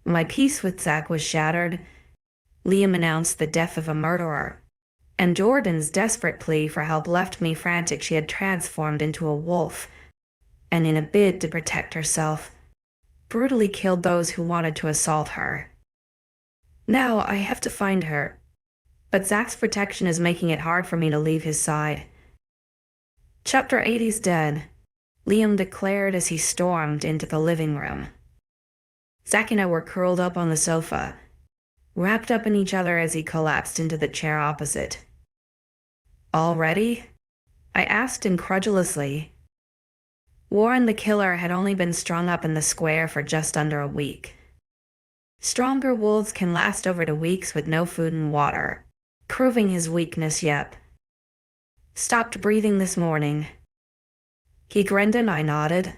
My peace with Zach was shattered. Liam announced the death of a murderer, and Jordan's desperate plea for help left me frantic. She had transformed into a wolf, and in a bid to protect herself, brutally killed those who wanted to assault her. Now I have to find her, but Zach's protection is making it hard for me to leave his side. Chapter 80 is dead, Liam declared as he stormed into the living room. Zach and I were curled up on the sofa, wrapped up in each other as he collapsed into the chair opposite. All ready? I asked incredulously. Warren the killer had only been strung up in the square for just under a week. Stronger wolves can last over 2 weeks with no food and water, proving his weakness yet. Stopped breathing this morning. He grinned and I nodded,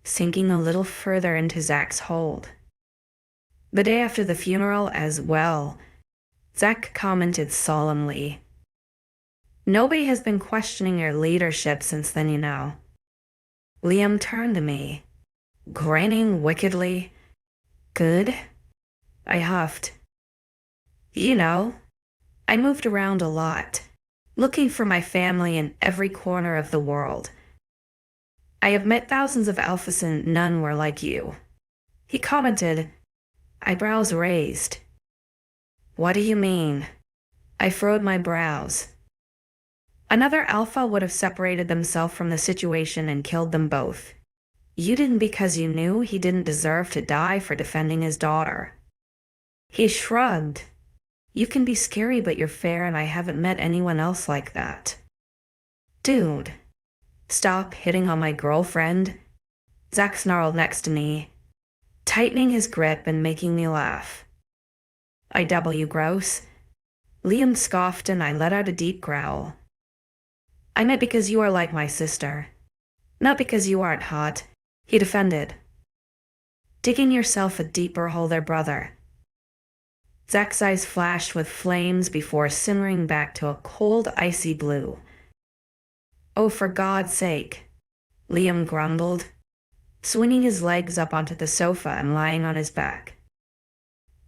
sinking a little further into Zach's hold. The day after the funeral as well, Zach commented solemnly. Nobody has been questioning your leadership since then, you know. Liam turned to me, grinning wickedly. Good? I huffed. You know, I moved around a lot, looking for my family in every corner of the world. I have met thousands of alphas and none were like you. He commented, eyebrows raised. What do you mean? I furrowed my brows. Another alpha would have separated themselves from the situation and killed them both. You didn't because you knew he didn't deserve to die for defending his daughter. He shrugged. You can be scary, but you're fair, and I haven't met anyone else like that. Dude, stop hitting on my girlfriend. Zach snarled next to me, tightening his grip and making me laugh. 𝐻𝐸 gross. Liam scoffed and I let out a deep growl. I meant because you are like my sister. Not because you aren't hot, he defended. Digging yourself a deeper hole there, brother. Zach's eyes flashed with flames before simmering back to a cold, icy blue. Oh, for God's sake, Liam grumbled, swinging his legs up onto the sofa and lying on his back.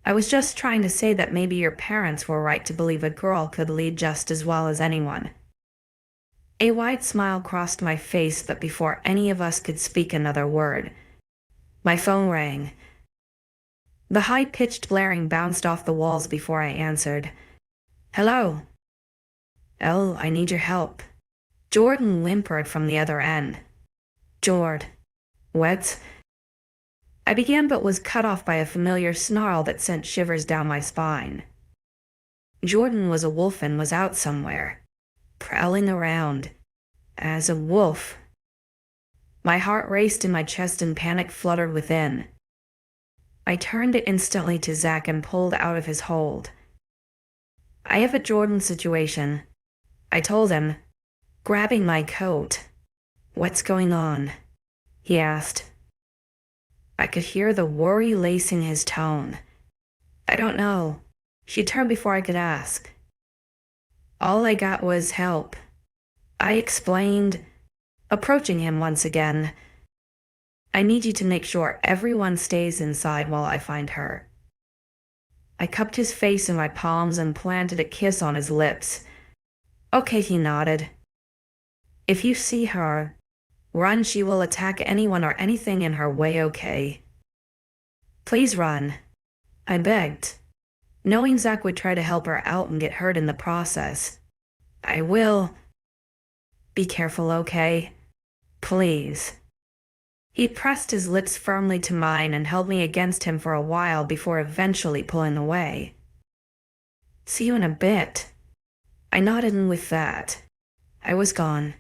I was just trying to say that maybe your parents were right to believe a girl could lead just as well as anyone. A wide smile crossed my face, but before any of us could speak another word, my phone rang. The high-pitched blaring bounced off the walls before I answered. Hello? Elle, I need your help. Jordan whimpered from the other end. Jord. What? I began but was cut off by a familiar snarl that sent shivers down my spine. Jordan was a wolf and was out somewhere, prowling around, as a wolf. My heart raced in my chest and panic fluttered within. I turned it instantly to Zach and pulled out of his hold. I have a Jordan situation, I told him, grabbing my coat. What's going on? He asked. I could hear the worry lacing his tone. I don't know. She turned before I could ask. All I got was help. I explained, approaching him once again. I need you to make sure everyone stays inside while I find her. I cupped his face in my palms and planted a kiss on his lips. Okay, he nodded. If you see her, run. She will attack anyone or anything in her way, okay? Please run, I begged, knowing Zach would try to help her out and get hurt in the process. I will. Be careful, okay? Please. He pressed his lips firmly to mine and held me against him for a while before eventually pulling away. See you in a bit. I nodded, and with that, I was gone.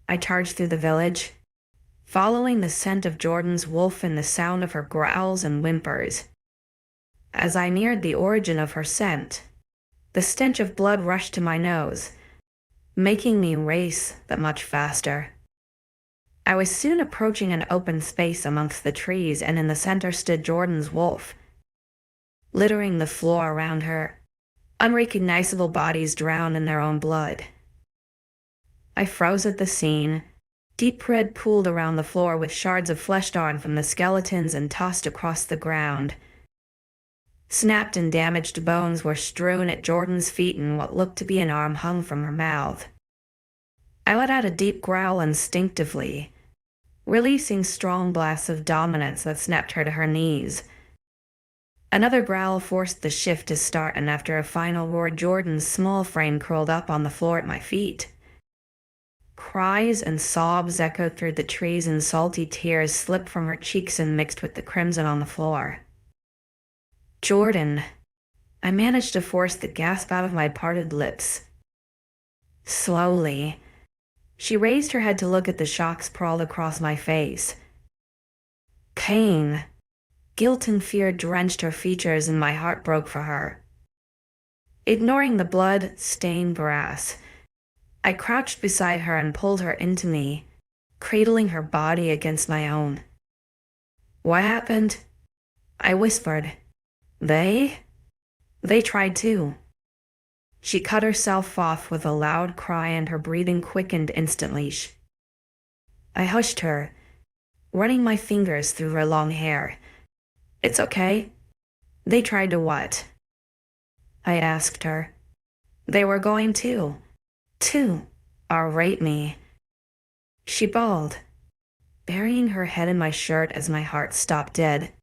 I charged through the village, following the scent of Jordan's wolf and the sound of her growls and whimpers. As I neared the origin of her scent, the stench of blood rushed to my nose, making me race but much faster. I was soon approaching an open space amongst the trees, and in the center stood Jordan's wolf, littering the floor around her, unrecognizable bodies drowned in their own blood. I froze at the scene, Deep red pooled around the floor with shards of flesh torn from the skeletons and tossed across the ground. Snapped and damaged bones were strewn at Jordan's feet and what looked to be an arm hung from her mouth. I let out a deep growl instinctively, releasing strong blasts of dominance that snapped her to her knees. Another growl forced the shift to start, and after a final roar, Jordan's small frame curled up on the floor at my feet. Cries and sobs echoed through the trees, and salty tears slipped from her cheeks and mixed with the crimson on the floor. "Jordan," I managed to force the gasp out of my parted lips. Slowly, she raised her head to look at the shock sprawled across my face. Pain, guilt and fear drenched her features, and my heart broke for her. Ignoring the blood-stained brass, I crouched beside her and pulled her into me, cradling her body against my own. "What happened?" I whispered. They tried too." She cut herself off with a loud cry, and her breathing quickened instantly. I hushed her, running my fingers through her long hair. "It's okay." "They tried to what?" I asked her. "They were going to rape me." She bawled, burying her head in my shirt as my heart stopped dead.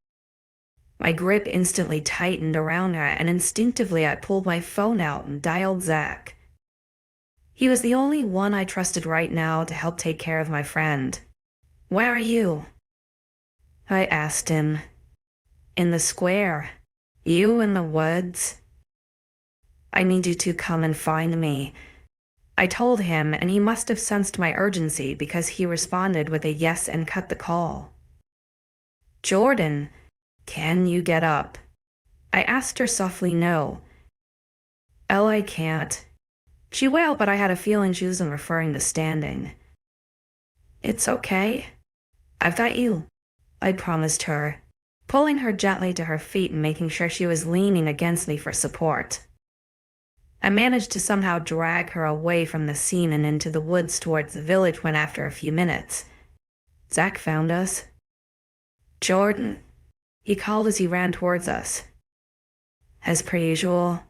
My grip instantly tightened around her, and instinctively I pulled my phone out and dialed Zach. He was the only one I trusted right now to help take care of my friend. "Where are you?" I asked him. "In the square. You in the woods?" "I need you to come and find me," I told him, and he must have sensed my urgency because he responded with a yes and cut the call. "Jordan, can you get up?" I asked her softly. "No." "I can't," she wailed, but I had a feeling she wasn't referring to standing. "It's okay. I've got you," I promised her, pulling her gently to her feet and making sure she was leaning against me for support. I managed to somehow drag her away from the scene and into the woods towards the village when, after a few minutes, Zach found us. "Jordan," he called as he ran towards us. As per usual,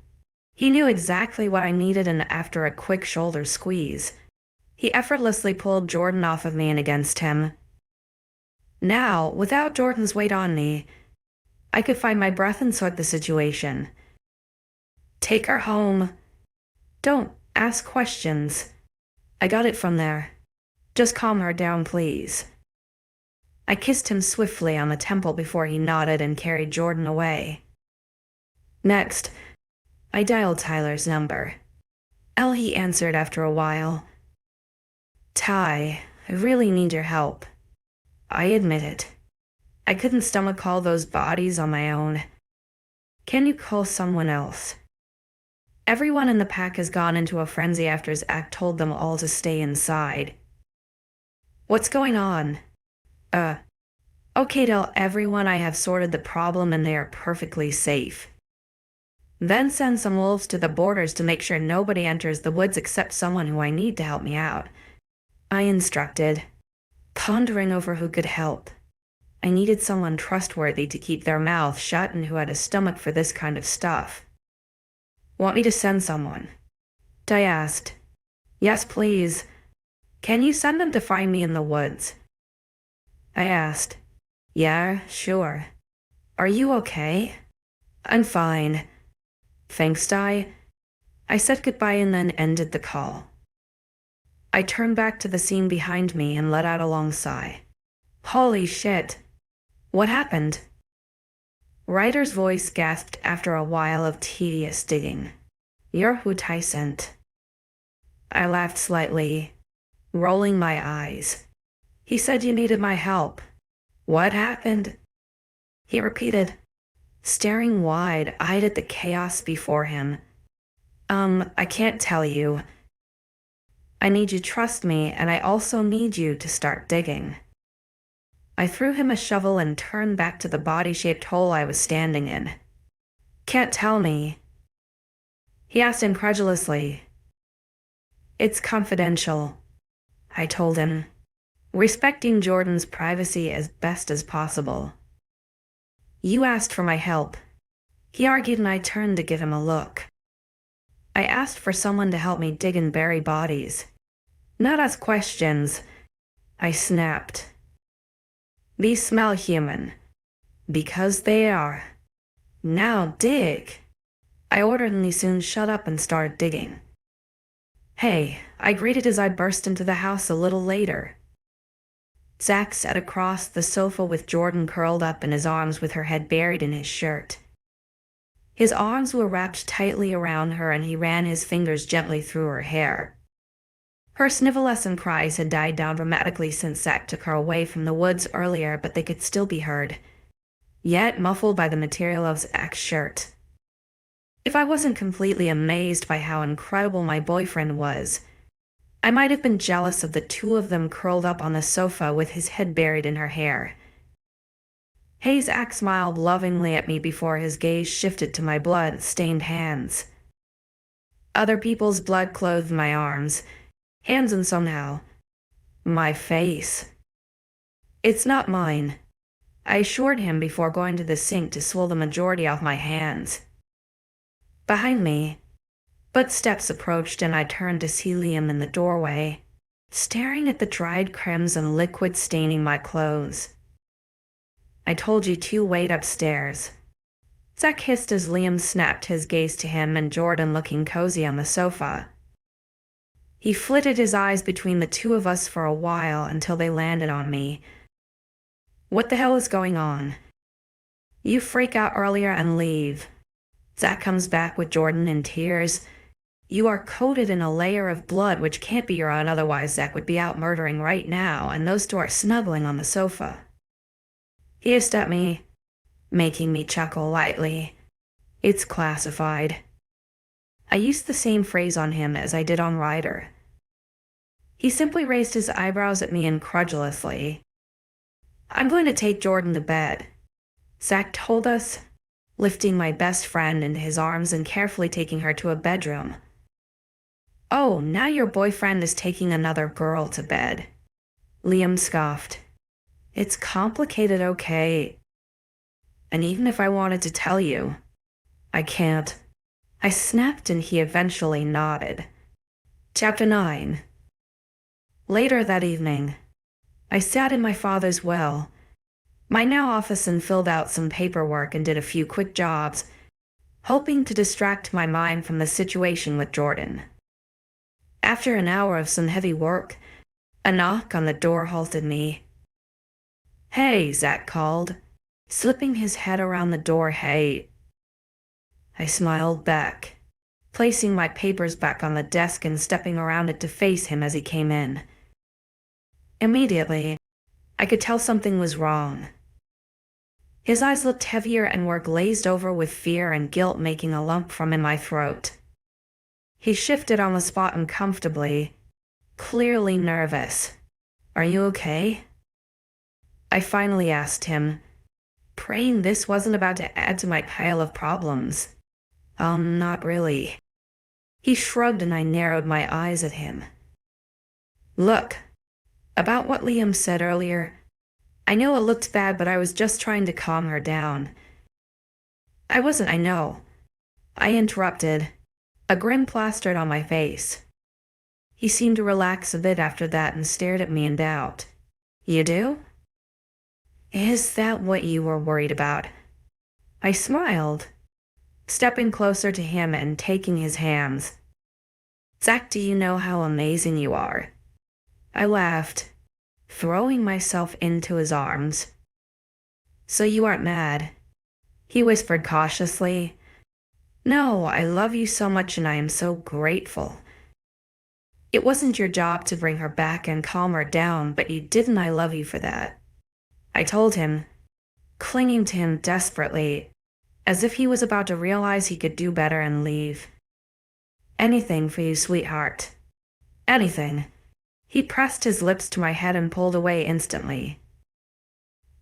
he knew exactly what I needed, and after a quick shoulder squeeze, he effortlessly pulled Jordan off of me and against him. Now, without Jordan's weight on me, I could find my breath and sort the situation. "Take her home. Don't ask questions. I got it from there. Just calm her down, please." I kissed him swiftly on the temple before he nodded and carried Jordan away. Next, I dialed Tyler's number. He answered after a while. "Ty, I really need your help." I admitted. I couldn't stomach all those bodies on my own. "Can you call someone else? Everyone in the pack has gone into a frenzy after Zach told them all to stay inside." "What's going on?" Okay, tell everyone I have sorted the problem and they are perfectly safe. Then send some wolves to the borders to make sure nobody enters the woods except someone who I need to help me out," I instructed, pondering over who could help. I needed someone trustworthy to keep their mouth shut and who had a stomach for this kind of stuff. "Want me to send someone?" I asked. "Yes, please. Can you send them to find me in the woods?" I asked. "Yeah, sure. Are you okay?" "I'm fine. Thanks, Ty." I said goodbye and then ended the call. I turned back to the scene behind me and let out a long sigh. Holy shit. What happened? Ryder's voice gasped after a while of tedious digging. "You're who Ty sent." I laughed slightly, rolling my eyes. "He said you needed my help." "What happened?" he repeated, staring wide-eyed at the chaos before him. I can't tell you. I need you to trust me, and I also need you to start digging." I threw him a shovel and turned back to the body-shaped hole I was standing in. "Can't tell me?" he asked incredulously. "It's confidential," I told him. respecting Jordan's privacy as best as possible. "You asked for my help," he argued, and I turned to give him a look. "I asked for someone to help me dig and bury bodies, not ask questions," I snapped. "These smell human. Because they are. Now dig," I ordered, and he soon shut up and started digging. "Hey," I greeted as I burst into the house a little later. Zach sat across the sofa with Jordan curled up in his arms with her head buried in his shirt. His arms were wrapped tightly around her, and he ran his fingers gently through her hair. Her snivelescent cries had died down dramatically since Zach took her away from the woods earlier, but they could still be heard, yet muffled by the material of Zach's shirt. If I wasn't completely amazed by how incredible my boyfriend was, I might have been jealous of the two of them curled up on the sofa with his head buried in her hair. Zach smiled lovingly at me before his gaze shifted to my blood-stained hands. Other people's blood clothed my arms, hands, and somehow my face. "It's not mine," I assured him before going to the sink to swill the majority off my hands. Behind me, footsteps approached, and I turned to see Liam in the doorway, staring at the dried crimson liquid staining my clothes. "I told you to wait upstairs," Zach hissed as Liam snapped his gaze to him and Jordan looking cozy on the sofa. He flitted his eyes between the two of us for a while until they landed on me. "What the hell is going on? You freak out earlier and leave." Zach comes back with Jordan in tears. "You are coated in a layer of blood which can't be your own, otherwise Zach would be out murdering right now, and those two are snuggling on the sofa." He hissed at me, making me chuckle lightly. "It's classified." I used the same phrase on him as I did on Ryder. He simply raised his eyebrows at me incredulously. "I'm going to take Jordan to bed," Zach told us, lifting my best friend into his arms and carefully taking her to a bedroom. "Oh, now your boyfriend is taking another girl to bed," Liam scoffed. "It's complicated, okay? And even if I wanted to tell you, I can't." I snapped, and he eventually nodded. Chapter 9. Later that evening, I sat in my father's well, my now office, and filled out some paperwork and did a few quick jobs, hoping to distract my mind from the situation with Jordan. After an hour of some heavy work, a knock on the door halted me. "Hey," Zach called, slipping his head around the door. "Hey." I smiled back, placing my papers back on the desk and stepping around it to face him as he came in. Immediately, I could tell something was wrong. His eyes looked heavier and were glazed over with fear and guilt, making a lump form in my throat. He shifted on the spot uncomfortably, clearly nervous. "Are you okay?" I finally asked him, praying this wasn't about to add to my pile of problems. Not really." He shrugged, and I narrowed my eyes at him. "Look, about what Liam said earlier, I know it looked bad, but I was just trying to calm her down." "I wasn't, I know," I interrupted, a grin plastered on my face. He seemed to relax a bit after that and stared at me in doubt. "You do? Is that what you were worried about?" I smiled, stepping closer to him and taking his hands. "Zach, do you know how amazing you are?" I laughed, throwing myself into his arms. "So you aren't mad?" he whispered cautiously. "No, I love you so much, and I am so grateful. It wasn't your job to bring her back and calm her down, but you did, and I love you for that," I told him, clinging to him desperately, as if he was about to realize he could do better and leave. "Anything for you, sweetheart. Anything." He pressed his lips to my head and pulled away instantly.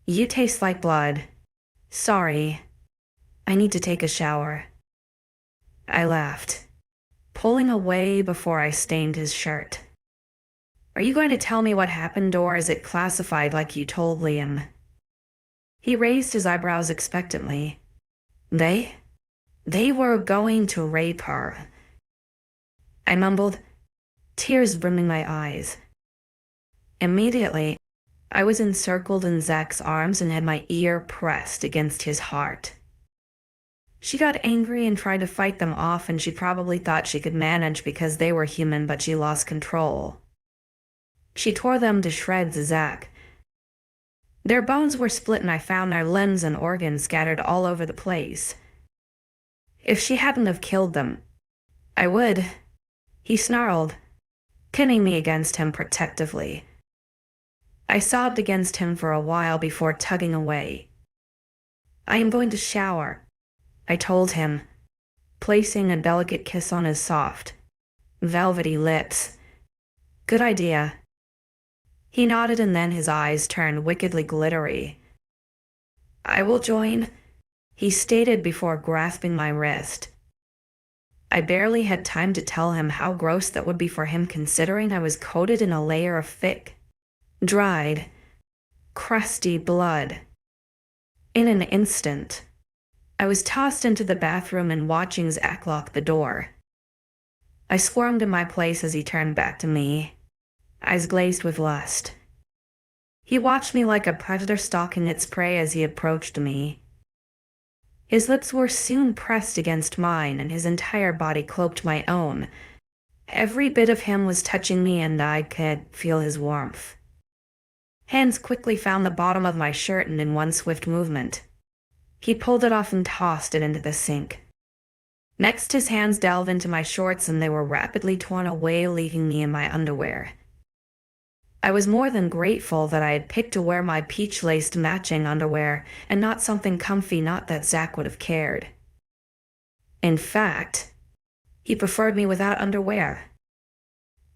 "You taste like blood. Sorry. I need to take a shower." I laughed, pulling away before I stained his shirt. Are you going to tell me what happened, or is it classified like you told Liam? He raised his eyebrows expectantly. They were going to rape her. I mumbled, tears brimming my eyes. Immediately, I was encircled in Zach's arms and had my ear pressed against his heart. She got angry and tried to fight them off, and she probably thought she could manage because they were human, but she lost control. She tore them to shreds, Zach. Their bones were split and I found their limbs and organs scattered all over the place. If she hadn't have killed them, I would, he snarled, pinning me against him protectively. I sobbed against him for a while before tugging away. I am going to shower, I told him, placing a delicate kiss on his soft, velvety lips. Good idea. He nodded, and then his eyes turned wickedly glittery. I will join, he stated before grasping my wrist. I barely had time to tell him how gross that would be for him, considering I was coated in a layer of thick, dried, crusty blood. In an instant, I was tossed into the bathroom and watching Zach lock the door. I squirmed in my place as he turned back to me, eyes glazed with lust. He watched me like a predator stalking its prey as he approached me. His lips were soon pressed against mine, and his entire body cloaked my own. Every bit of him was touching me, and I could feel his warmth. Hands quickly found the bottom of my shirt, and in one swift movement, he pulled it off and tossed it into the sink. Next, his hands delved into my shorts, and they were rapidly torn away, leaving me in my underwear. I was more than grateful that I had picked to wear my peach-laced matching underwear and not something comfy, not that Zach would have cared. In fact, he preferred me without underwear.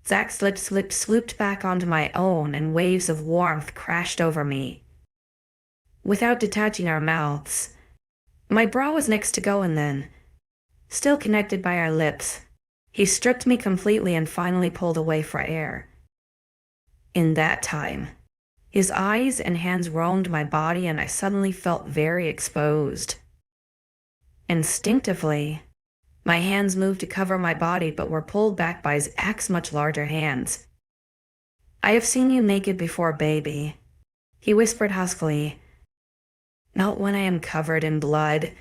Zach's lips swooped back onto my own, and waves of warmth crashed over me. Without detaching our mouths, my bra was next to go, and then, still connected by our lips, he stripped me completely and finally pulled away for air. In that time, his eyes and hands roamed my body, and I suddenly felt very exposed. Instinctively, my hands moved to cover my body but were pulled back by Zach's much larger hands. I have seen you naked before, baby, he whispered huskily. Not when I am covered in blood,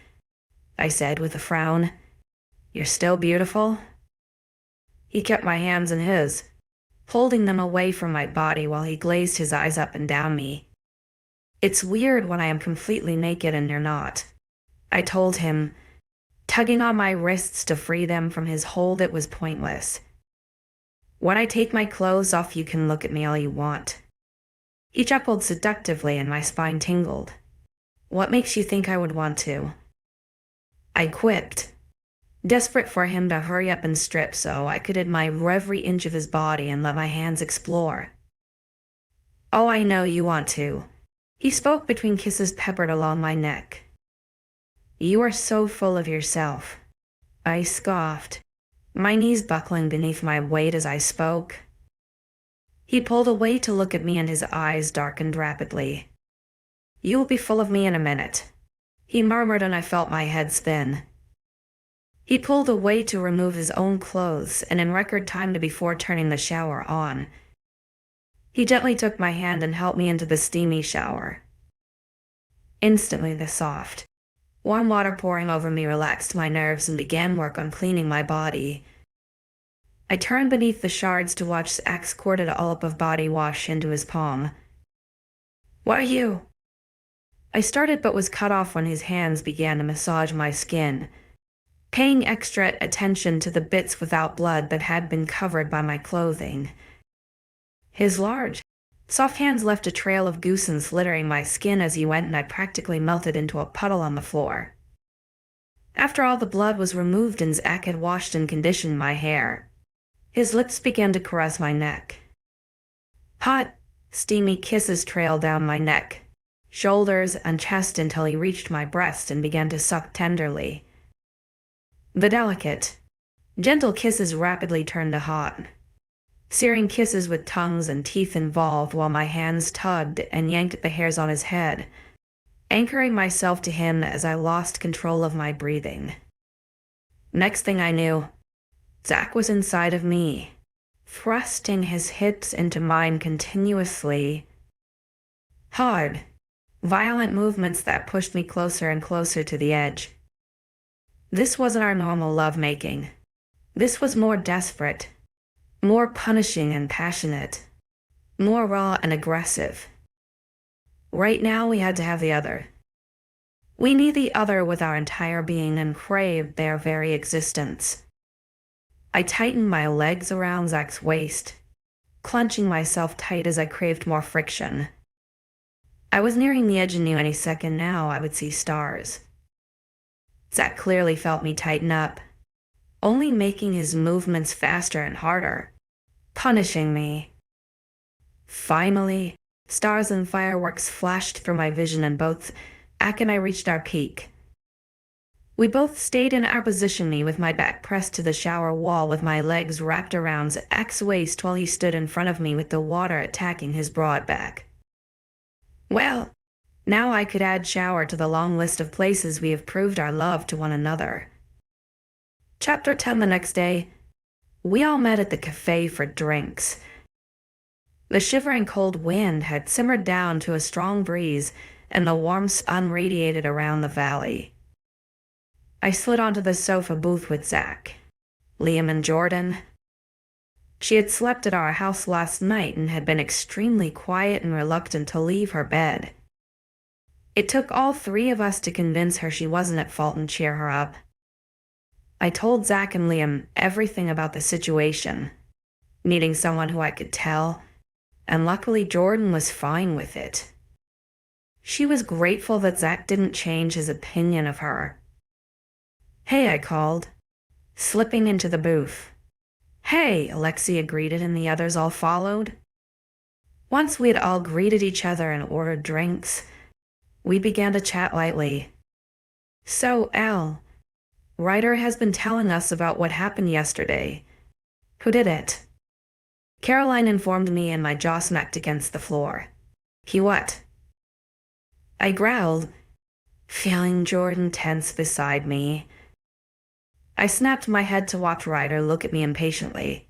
I said with a frown. You're still beautiful? He kept my hands in his, holding them away from my body while he glazed his eyes up and down me. It's weird when I am completely naked and you're not, I told him, tugging on my wrists to free them from his hold. It was pointless. When I take my clothes off, you can look at me all you want. He chuckled seductively and my spine tingled. What makes you think I would want to? I quipped, desperate for him to hurry up and strip so I could admire every inch of his body and let my hands explore. Oh, I know you want to, he spoke between kisses peppered along my neck. You are so full of yourself, I scoffed, my knees buckling beneath my weight as I spoke. He pulled away to look at me, and his eyes darkened rapidly. You will be full of me in a minute, he murmured, and I felt my head spin. He pulled away to remove his own clothes, and in record time before turning the shower on. He gently took my hand and helped me into the steamy shower. Instantly, the soft, warm water pouring over me relaxed my nerves and began work on cleaning my body. I turned beneath the shards to watch Zach squirt it all up of body wash into his palm. What are you? I started but was cut off when his hands began to massage my skin, paying extra attention to the bits without blood that had been covered by my clothing. His large, soft hands left a trail of goosens littering my skin as he went, and I practically melted into a puddle on the floor. After all the blood was removed and Zach had washed and conditioned my hair, his lips began to caress my neck. Hot, steamy kisses trailed down my neck, shoulders, and chest until he reached my breast and began to suck tenderly. The delicate, gentle kisses rapidly turned to hot, searing kisses with tongues and teeth involved while my hands tugged and yanked at the hairs on his head, anchoring myself to him as I lost control of my breathing. Next thing I knew, Zach was inside of me, thrusting his hips into mine continuously. Hard, violent movements that pushed me closer and closer to the edge. This wasn't our normal lovemaking. This was more desperate, more punishing and passionate, more raw and aggressive. Right now we had to have the other. We need the other with our entire being and craved their very existence. I tightened my legs around Zach's waist, clenching myself tight as I craved more friction. I was nearing the edge and knew any second now I would see stars. Zach clearly felt me tighten up, only making his movements faster and harder, punishing me. Finally, stars and fireworks flashed through my vision and both Zach and I reached our peak. We both stayed in our position, me with my back pressed to the shower wall with my legs wrapped around Zach's waist while he stood in front of me with the water attacking his broad back. Well, now I could add shower to the long list of places we have proved our love to one another. Chapter 10. The next day, we all met at the cafe for drinks. The shivering cold wind had simmered down to a strong breeze, and the warm sun radiated around the valley. I slid onto the sofa booth with Zach, Liam, and Jordan. She had slept at our house last night and had been extremely quiet and reluctant to leave her bed. It took all three of us to convince her she wasn't at fault and cheer her up. I told Zach and Liam everything about the situation, needing someone who I could tell, and luckily Jordan was fine with it. She was grateful that Zach didn't change his opinion of her. "Hey," I called, slipping into the booth. "Hey," Alexia greeted and the others all followed. Once we had all greeted each other and ordered drinks, we began to chat lightly. "So, Elle, Ryder has been telling us about what happened yesterday. Who did it?" Caroline informed me and my jaw smacked against the floor. "He what?" I growled, feeling Jordan tense beside me. I snapped my head to watch Ryder look at me impatiently,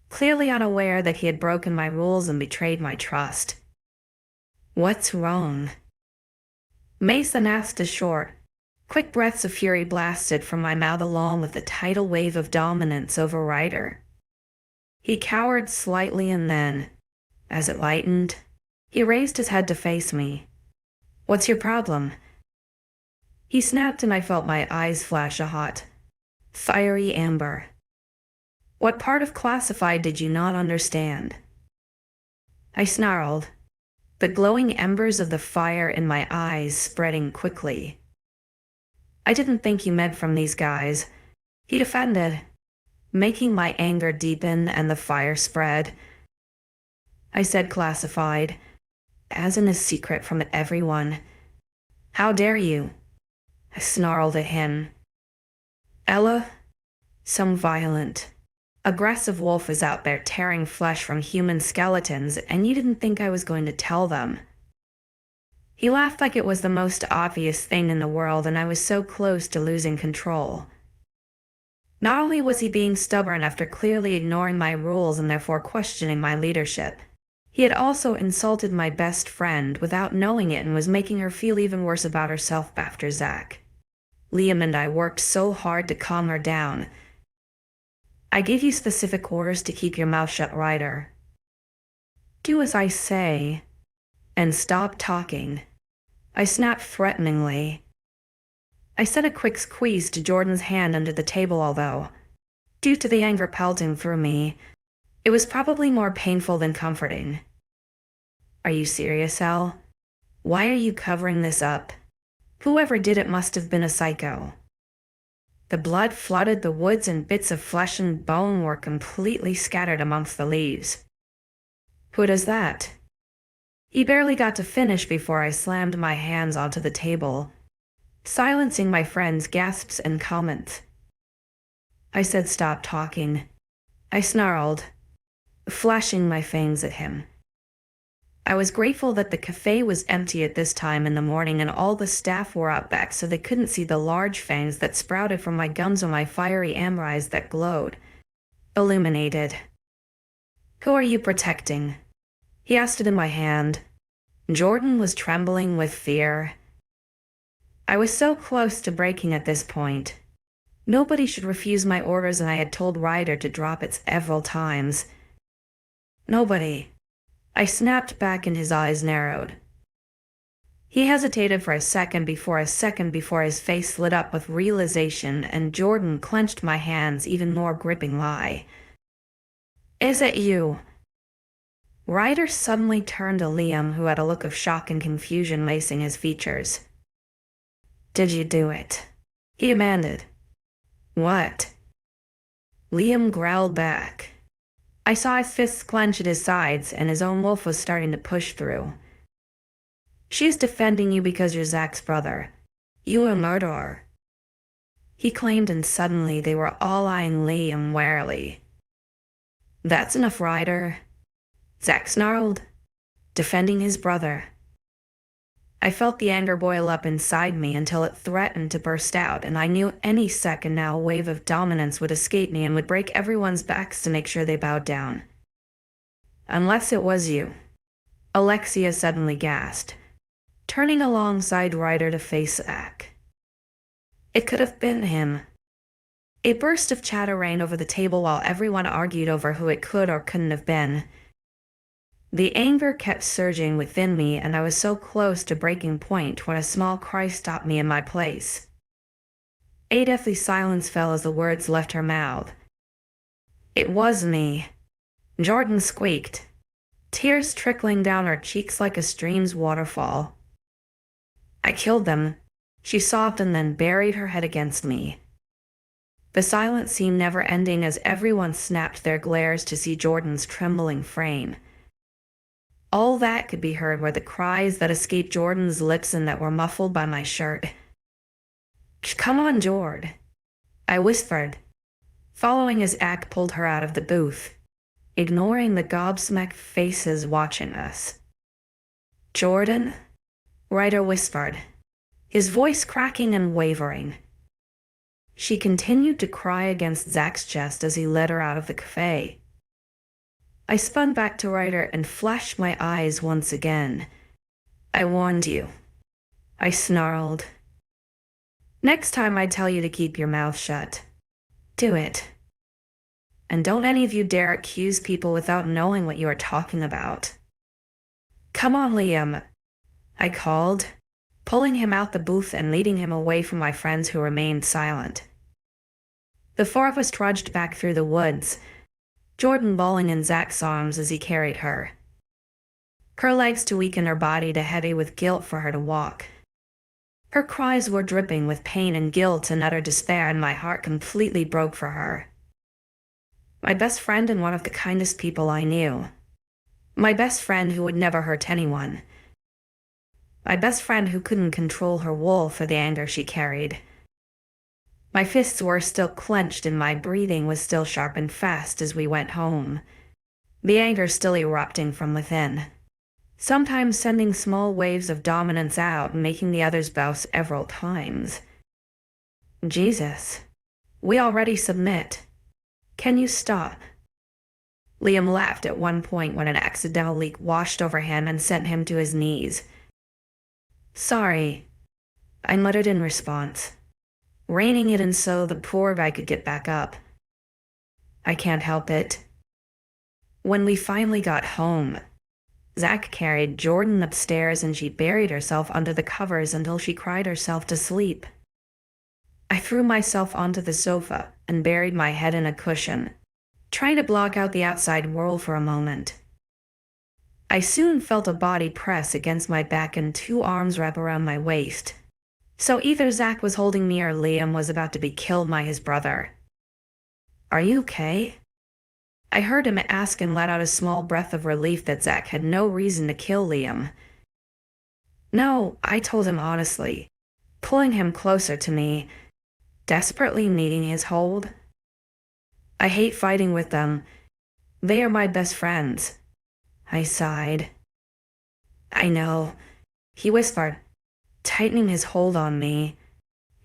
clearly unaware that he had broken my rules and betrayed my trust. "What's wrong?" Mason asked a short, quick breaths of fury blasted from my mouth along with a tidal wave of dominance over Ryder. He cowered slightly and then, as it lightened, he raised his head to face me. "What's your problem?" He snapped and I felt my eyes flash a hot, fiery amber. "What part of classified did you not understand?" I snarled, the glowing embers of the fire in my eyes spreading quickly. "I didn't think you meant from these guys," he defended, making my anger deepen and the fire spread. I said classified, as in a secret from everyone. "How dare you?" I snarled at him. "Ella, some violent, aggressive wolf is out there tearing flesh from human skeletons, and you didn't think I was going to tell them." He laughed like it was the most obvious thing in the world, and I was so close to losing control. Not only was he being stubborn after clearly ignoring my rules and therefore questioning my leadership, he had also insulted my best friend without knowing it and was making her feel even worse about herself after Zach. Liam and I worked so hard to calm her down. "I gave you specific orders to keep your mouth shut, Ryder. Do as I say, and stop talking," I snapped threateningly. I sent a quick squeeze to Jordan's hand under the table, although, due to the anger pelting through me, it was probably more painful than comforting. "Are you serious, Elle? Why are you covering this up? Whoever did it must have been a psycho." The blood flooded the woods and bits of flesh and bone were completely scattered amongst the leaves. "Who does that?" He barely got to finish before I slammed my hands onto the table, silencing my friend's gasps and comments. I said stop talking. I snarled, flashing my fangs at him. I was grateful that the cafe was empty at this time in the morning and all the staff were out back so they couldn't see the large fangs that sprouted from my gums or my fiery amber eyes that glowed, illuminated. "Who are you protecting?" He asked it in my hand. Jordan was trembling with fear. I was so close to breaking at this point. Nobody should refuse my orders, and I had told Ryder to drop it several times. Nobody. I snapped back and his eyes narrowed. He hesitated for a second before his face lit up with realization, and Jordan clenched my hands even more, gripping lie. "Is it you?" Ryder suddenly turned to Liam, who had a look of shock and confusion lacing his features. "Did you do it?" he demanded. "What?" Liam growled back. I saw his fists clench at his sides, and his own wolf was starting to push through. "She's defending you because you're Zach's brother. You a murderer," he claimed, and suddenly they were all eyeing Liam warily. "That's enough, Ryder," Zach snarled. "Defending his brother." I felt the anger boil up inside me until it threatened to burst out, and I knew any second now a wave of dominance would escape me and would break everyone's backs to make sure they bowed down. "Unless it was you," Alexia suddenly gasped, turning alongside Ryder to face Zach. It could have been him. A burst of chatter ran over the table while everyone argued over who it could or couldn't have been. The anger kept surging within me, and I was so close to breaking point when a small cry stopped me in my place. A deathly silence fell as the words left her mouth. "It was me," Jordan squeaked, tears trickling down her cheeks like a stream's waterfall. "I killed them," she sobbed, and then buried her head against me. The silence seemed never-ending as everyone snapped their glares to see Jordan's trembling frame. All that could be heard were the cries that escaped Jordan's lips and that were muffled by my shirt. "Come on, Jord," I whispered, following as Zach pulled her out of the booth, ignoring the gobsmacked faces watching us. "Jordan?" Ryder whispered, his voice cracking and wavering. She continued to cry against Zach's chest as he led her out of the cafe. I spun back to Ryder and flashed my eyes once again. "I warned you," I snarled. "Next time I tell you to keep your mouth shut, do it. And don't any of you dare accuse people without knowing what you are talking about." "Come on, Liam," I called, pulling him out the booth and leading him away from my friends who remained silent. The four of us trudged back through the woods, Jordan bawling in Zach's arms as he carried her. Her legs too weak and her body too heavy with guilt for her to walk. Her cries were dripping with pain and guilt and utter despair, and my heart completely broke for her. My best friend and one of the kindest people I knew. My best friend who would never hurt anyone. My best friend who couldn't control her wolf or the anger she carried. My fists were still clenched and my breathing was still sharp and fast as we went home, the anger still erupting from within, sometimes sending small waves of dominance out and making the others bow several times. "Jesus, we already submit. Can you stop?" Liam laughed at one point when an accidental leak washed over him and sent him to his knees. "Sorry," I muttered in response, reining it in so the poor guy could get back up. "I can't help it." When we finally got home, Zach carried Jordan upstairs and she buried herself under the covers until she cried herself to sleep. I threw myself onto the sofa and buried my head in a cushion, trying to block out the outside world for a moment. I soon felt a body press against my back and two arms wrap around my waist. So either Zach was holding me or Liam was about to be killed by his brother. "Are you okay?" I heard him ask and let out a small breath of relief that Zach had no reason to kill Liam. "No," I told him honestly, pulling him closer to me, desperately needing his hold. "I hate fighting with them. They are my best friends. I sighed. I know, he whispered, tightening his hold on me.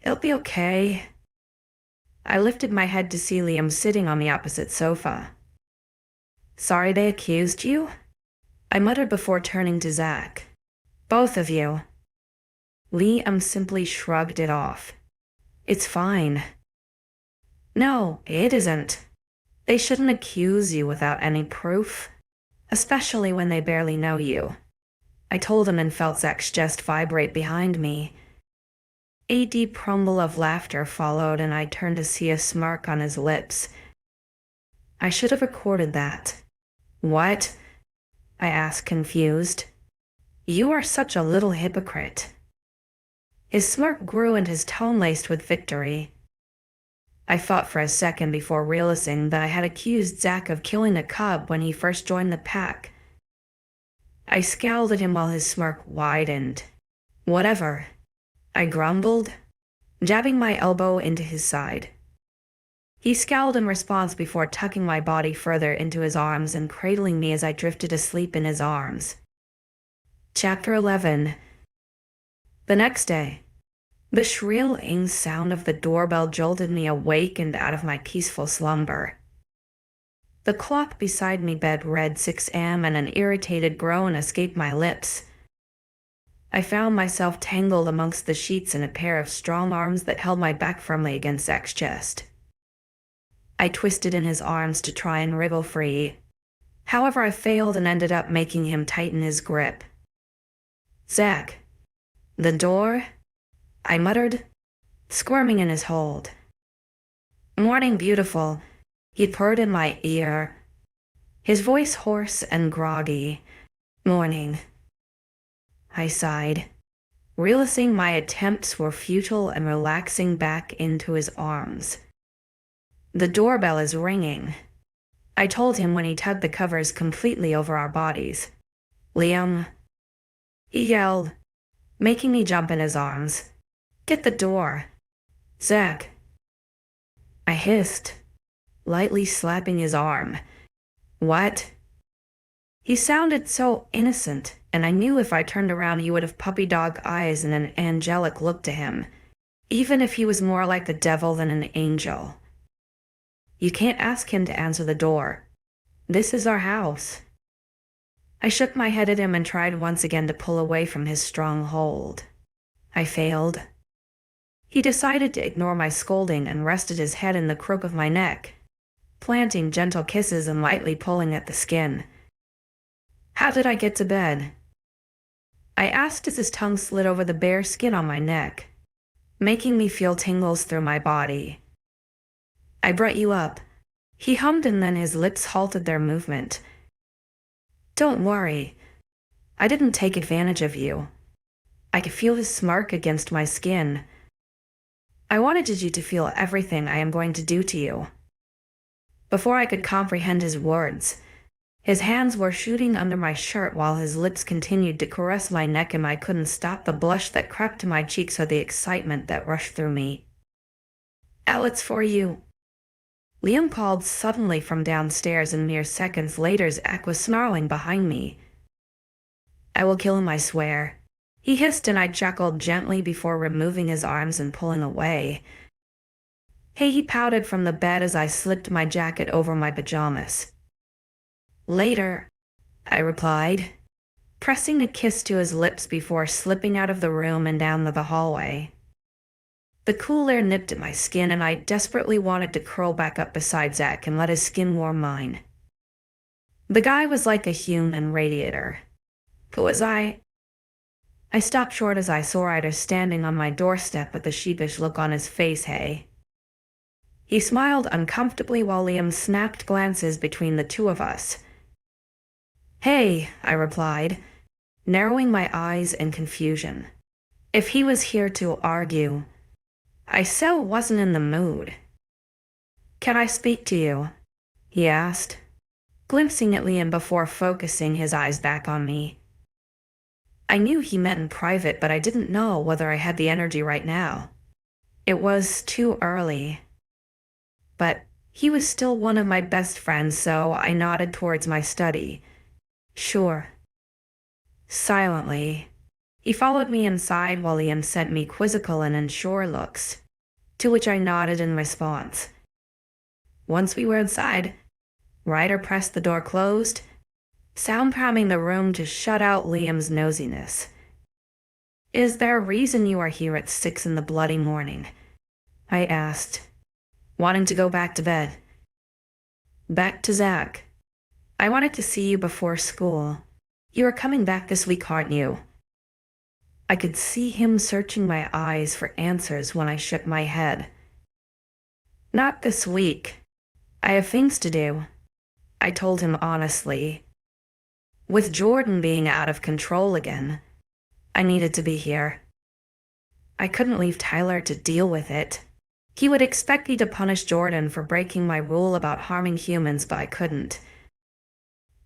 It'll be okay. I lifted my head to see Liam sitting on the opposite sofa. Sorry they accused you? I muttered before turning to Zach. Both of you. Liam simply shrugged it off. It's fine. No, it isn't. They shouldn't accuse you without any proof, especially when they barely know you. I told him and felt Zach's chest vibrate behind me. A deep rumble of laughter followed, and I turned to see a smirk on his lips. I should have recorded that. What? I asked, confused. You are such a little hypocrite. His smirk grew and his tone laced with victory. I thought for a second before realizing that I had accused Zach of killing a cub when he first joined the pack. I scowled at him while his smirk widened. Whatever, I grumbled, jabbing my elbow into his side. He scowled in response before tucking my body further into his arms and cradling me as I drifted asleep in his arms. Chapter 11. The next day, the shrill sound of the doorbell jolted me awake and out of my peaceful slumber. The clock beside me bed read 6 a.m. and an irritated groan escaped my lips. I found myself tangled amongst the sheets in a pair of strong arms that held my back firmly against Zach's chest. I twisted in his arms to try and wriggle free. However, I failed and ended up making him tighten his grip. Zach, the door? I muttered, squirming in his hold. Morning, beautiful, he purred in my ear, his voice hoarse and groggy. Morning. I sighed, realizing my attempts were futile and relaxing back into his arms. The doorbell is ringing, I told him when he tugged the covers completely over our bodies. Liam, he yelled, making me jump in his arms. Get the door. Zach. I hissed, lightly slapping his arm. What? He sounded so innocent, and I knew if I turned around he would have puppy dog eyes and an angelic look to him, even if he was more like the devil than an angel. You can't ask him to answer the door. This is our house. I shook my head at him and tried once again to pull away from his strong hold. I failed. He decided to ignore my scolding and rested his head in the crook of my neck, planting gentle kisses and lightly pulling at the skin. How did I get to bed? I asked as his tongue slid over the bare skin on my neck, making me feel tingles through my body. I brought you up, he hummed, and then his lips halted their movement. Don't worry, I didn't take advantage of you. I could feel his smirk against my skin. I wanted you to feel everything I am going to do to you. Before I could comprehend his words, his hands were shooting under my shirt while his lips continued to caress my neck, and I couldn't stop the blush that crept to my cheeks or the excitement that rushed through me. "Elle, it's for you," Liam called suddenly from downstairs, and mere seconds later Zach was snarling behind me. "I will kill him, I swear," he hissed, and I chuckled gently before removing his arms and pulling away. "Hey," he pouted from the bed as I slipped my jacket over my pajamas. "Later," I replied, pressing a kiss to his lips before slipping out of the room and down the hallway. The cool air nipped at my skin, and I desperately wanted to curl back up beside Zach and let his skin warm mine. The guy was like a human radiator. Who was I? I stopped short as I saw Ryder standing on my doorstep with a sheepish look on his face. Hey. He smiled uncomfortably while Liam snapped glances between the two of us. "Hey," I replied, narrowing my eyes in confusion. If he was here to argue, I so wasn't in the mood. "Can I speak to you?" he asked, glimpsing at Liam before focusing his eyes back on me. I knew he meant in private, but I didn't know whether I had the energy right now. It was too early. But He was still one of my best friends, so I nodded towards my study. Sure. Silently. He followed me inside while Liam sent me quizzical and unsure looks, to which I nodded in response. Once we were inside, Ryder pressed the door closed, sound-priming the room to shut out Liam's nosiness. Is there a reason you are here at 6 in the bloody morning? I asked, wanting to go back to bed. Back to Zach. I wanted to see you before school. You are coming back this week, aren't you? I could see him searching my eyes for answers when I shook my head. Not this week. I have things to do, I told him honestly. With Jordan being out of control again, I needed to be here. I couldn't leave Tyler to deal with it. He would expect me to punish Jordan for breaking my rule about harming humans, but I couldn't.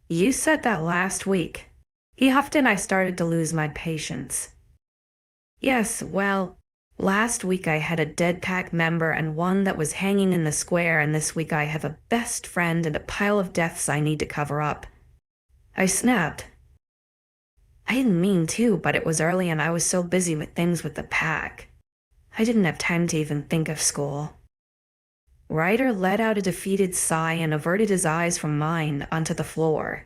You said that last week. He huffed and I started to lose my patience. Yes, well, last week I had a dead pack member and one that was hanging in the square, and this week I have a best friend and a pile of deaths I need to cover up. I snapped. I didn't mean to, but it was early and I was so busy with things with the pack. I didn't have time to even think of school. Ryder let out a defeated sigh and averted his eyes from mine onto the floor.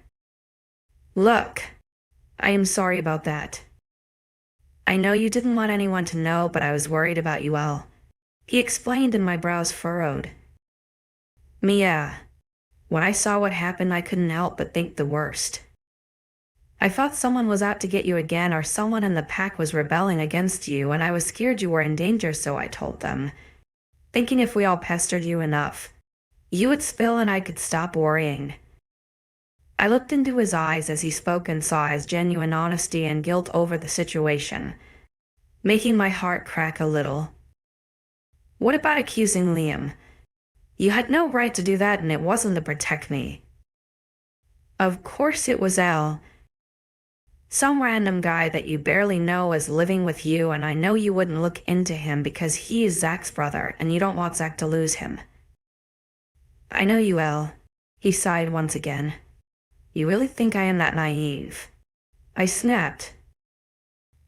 Look, I am sorry about that. I know you didn't want anyone to know, but I was worried about you all. He explained, and my brows furrowed. Mia, when I saw what happened, I couldn't help but think the worst. I thought someone was out to get you again, or someone in the pack was rebelling against you, and I was scared you were in danger, so I told them, thinking if we all pestered you enough, you would spill and I could stop worrying. I looked into his eyes as he spoke and saw his genuine honesty and guilt over the situation, making my heart crack a little. What about accusing Liam? You had no right to do that, and it wasn't to protect me. Of course it was Al. Some random guy that you barely know is living with you, and I know you wouldn't look into him because he is Zach's brother, and you don't want Zach to lose him. I know you, Al. He sighed once again. You really think I am that naive? I snapped.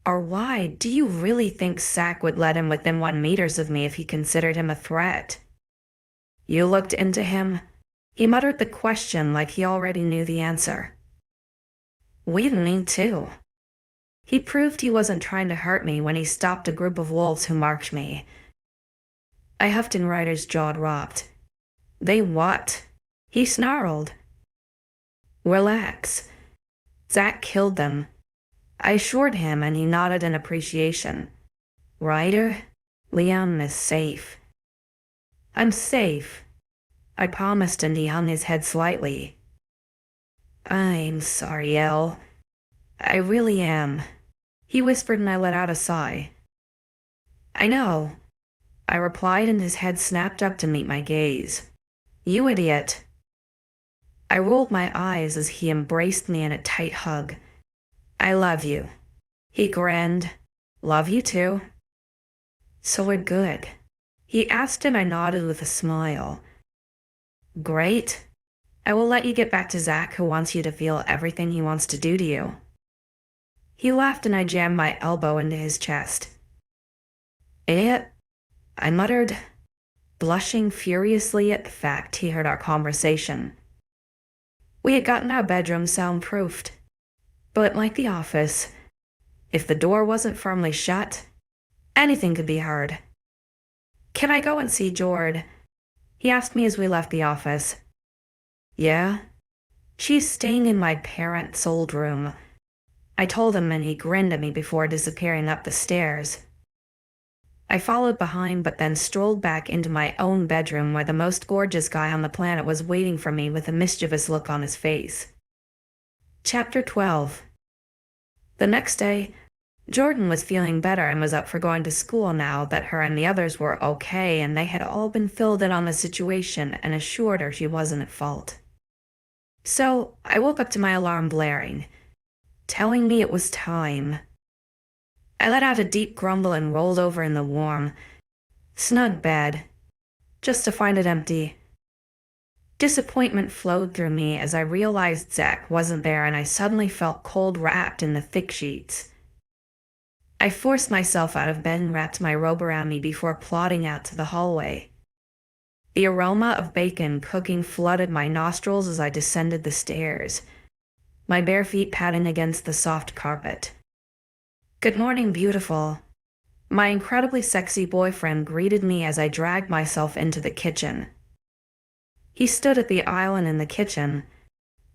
Or why do you really think Zach would let him within 1 meter of me if he considered him a threat? You looked into him? He muttered the question like he already knew the answer. We didn't need to. He proved he wasn't trying to hurt me when he stopped a group of wolves who marked me. I huffed and Ryder's jaw dropped. They what? He snarled. Relax. Zach killed them. I assured him, and he nodded in appreciation. Ryder, Liam is safe. I'm safe, I promised, and he hung his head slightly. I'm sorry, El. I really am, he whispered, and I let out a sigh. I know, I replied, and his head snapped up to meet my gaze. You idiot. I rolled my eyes as he embraced me in a tight hug. I love you. He grinned. Love you too. So we're good, he asked, and I nodded with a smile. Great. I will let you get back to Zach, who wants you to feel everything he wants to do to you. He laughed, and I jammed my elbow into his chest. Idiot, I muttered, blushing furiously at the fact he heard our conversation. We had gotten our bedroom soundproofed, but like the office, if the door wasn't firmly shut, anything could be heard. Can I go and see Jord? He asked me as we left the office. Yeah? She's staying in my parents' old room, I told him, and he grinned at me before disappearing up the stairs. I followed behind, but then strolled back into my own bedroom where the most gorgeous guy on the planet was waiting for me with a mischievous look on his face. Chapter 12. The next day, Jordan was feeling better and was up for going to school now that her and the others were okay, and they had all been filled in on the situation and assured her she wasn't at fault. So I woke up to my alarm blaring, telling me it was time. I let out a deep grumble and rolled over in the warm, snug bed, just to find it empty. Disappointment flowed through me as I realized Zach wasn't there, and I suddenly felt cold wrapped in the thick sheets. I forced myself out of bed and wrapped my robe around me before plodding out to the hallway. The aroma of bacon cooking flooded my nostrils as I descended the stairs, my bare feet padding against the soft carpet. "Good morning, beautiful." My incredibly sexy boyfriend greeted me as I dragged myself into the kitchen. He stood at the island in the kitchen,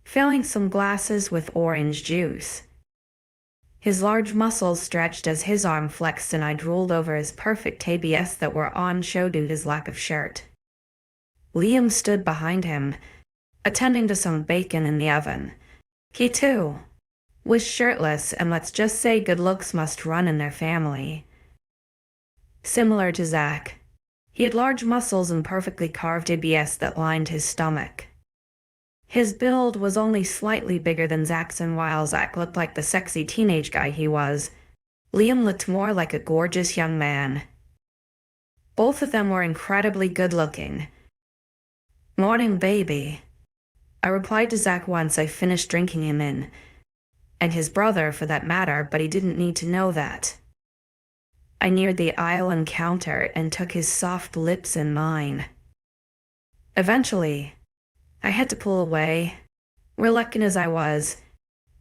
filling some glasses with orange juice. His large muscles stretched as his arm flexed, and I drooled over his perfect ABS that were on show due to his lack of shirt. Liam stood behind him, attending to some bacon in the oven. He, too, was shirtless, and let's just say good looks must run in their family. Similar to Zach, he had large muscles and perfectly carved ABS that lined his stomach. His build was only slightly bigger than Zach's, and while Zach looked like the sexy teenage guy he was, Liam looked more like a gorgeous young man. Both of them were incredibly good-looking. "Morning, baby," I replied to Zach once I finished drinking him in, and his brother for that matter, but he didn't need to know that. I neared the island counter and took his soft lips in mine. Eventually, I had to pull away, reluctant as I was,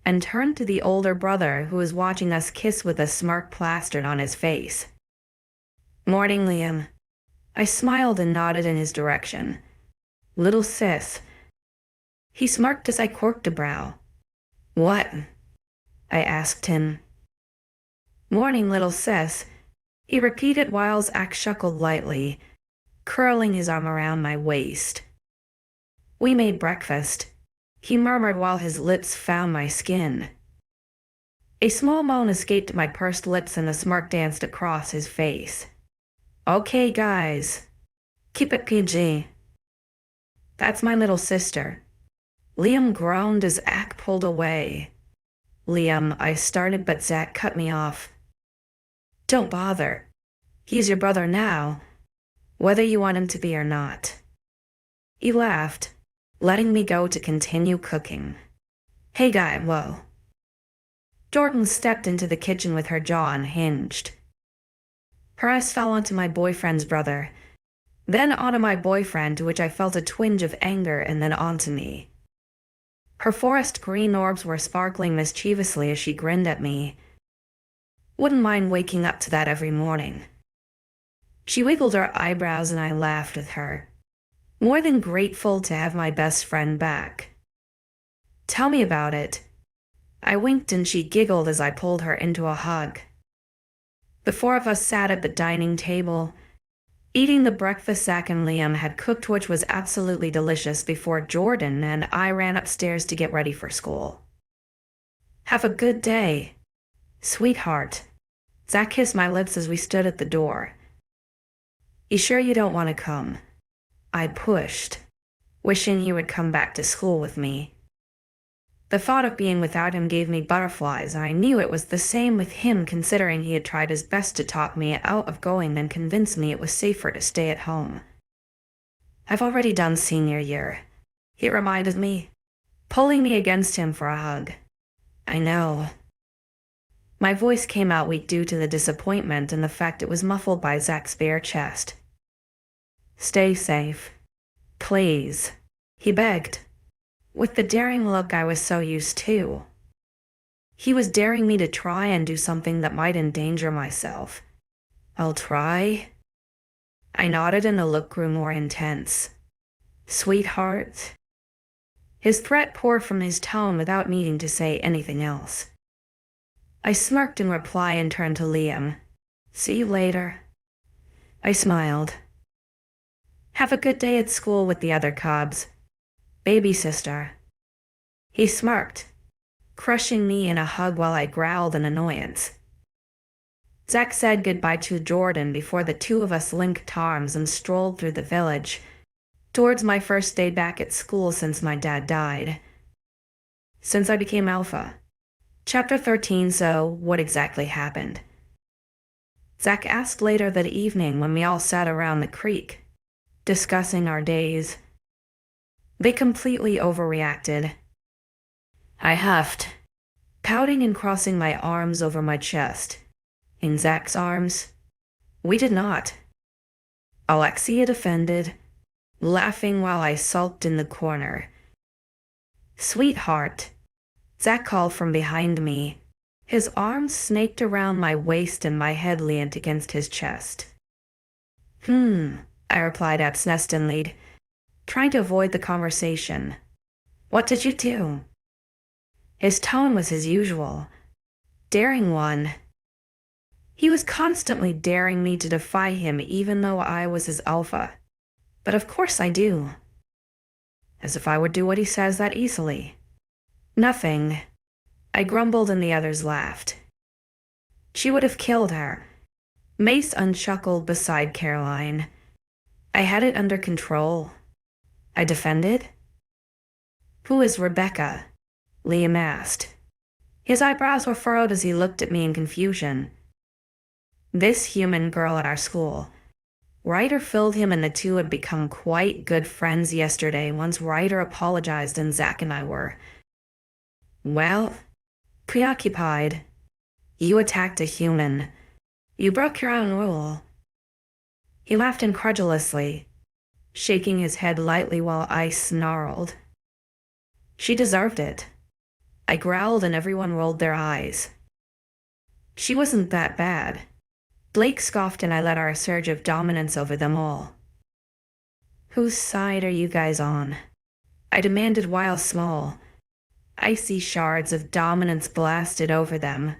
and turned to the older brother who was watching us kiss with a smirk plastered on his face. "Morning, Liam." I smiled and nodded in his direction. "Little sis." He smirked as I quirked a brow. "What?" I asked him. "Morning, little sis," he repeated while Zach chuckled lightly, curling his arm around my waist. "We made breakfast," he murmured while his lips found my skin. A small moan escaped my pursed lips and a smirk danced across his face. "Okay, guys. Keep it PG. That's my little sister." Liam groaned as Zach pulled away. "Liam," I started, but Zach cut me off. "Don't bother. He's your brother now, whether you want him to be or not." He laughed, letting me go to continue cooking. "Hey guy, whoa." Jordan stepped into the kitchen with her jaw unhinged. Her eyes fell onto my boyfriend's brother, then onto my boyfriend, to which I felt a twinge of anger, and then onto me. Her forest green orbs were sparkling mischievously as she grinned at me. "Wouldn't mind waking up to that every morning." She wiggled her eyebrows and I laughed with her, more than grateful to have my best friend back. "Tell me about it." I winked and she giggled as I pulled her into a hug. The four of us sat at the dining table, eating the breakfast Zach and Liam had cooked, which was absolutely delicious, before Jordan and I ran upstairs to get ready for school. "Have a good day, sweetheart." Zach kissed my lips as we stood at the door. "You sure you don't want to come?" I pushed, wishing he would come back to school with me. The thought of being without him gave me butterflies, and I knew it was the same with him, considering he had tried his best to talk me out of going and convince me it was safer to stay at home. "I've already done senior year," he reminded me, pulling me against him for a hug. "I know." My voice came out weak due to the disappointment and the fact it was muffled by Zach's bare chest. "Stay safe, please," he begged, with the daring look I was so used to. He was daring me to try and do something that might endanger myself. "I'll try." I nodded and the look grew more intense. "Sweetheart." His threat poured from his tone without needing to say anything else. I smirked in reply and turned to Liam. "See you later." I smiled. "Have a good day at school with the other cubs, baby sister." He smirked, crushing me in a hug while I growled in annoyance. Zach said goodbye to Jordan before the two of us linked arms and strolled through the village, towards my first day back at school since my dad died. Since I became alpha. Chapter 13. So, what exactly happened? Zach asked later that evening when we all sat around the creek, discussing our days. They completely overreacted. I huffed, pouting and crossing my arms over my chest. In Zach's arms? We did not. Alexia defended, laughing while I sulked in the corner. Sweetheart, Zach called from behind me. His arms snaked around my waist and my head leaned against his chest. I replied absently, trying to avoid the conversation. What did you do? His tone was his usual, daring one. He was constantly daring me to defy him even though I was his alpha. But of course I do. As if I would do what he says that easily. Nothing. I grumbled and the others laughed. She would have killed her. Mace unchuckled beside Caroline. I had it under control. I defended. Who is Rebecca? Liam asked. His eyebrows were furrowed as he looked at me in confusion. This human girl at our school. Ryder filled him and the two had become quite good friends yesterday once Ryder apologized and Zach and I were. Well, preoccupied. You attacked a human. You broke your own rule. He laughed incredulously, shaking his head lightly while I snarled. She deserved it. I growled and everyone rolled their eyes. She wasn't that bad. Blake scoffed and I let our surge of dominance over them all. Whose side are you guys on? I demanded while small. Icy shards of dominance blasted over them.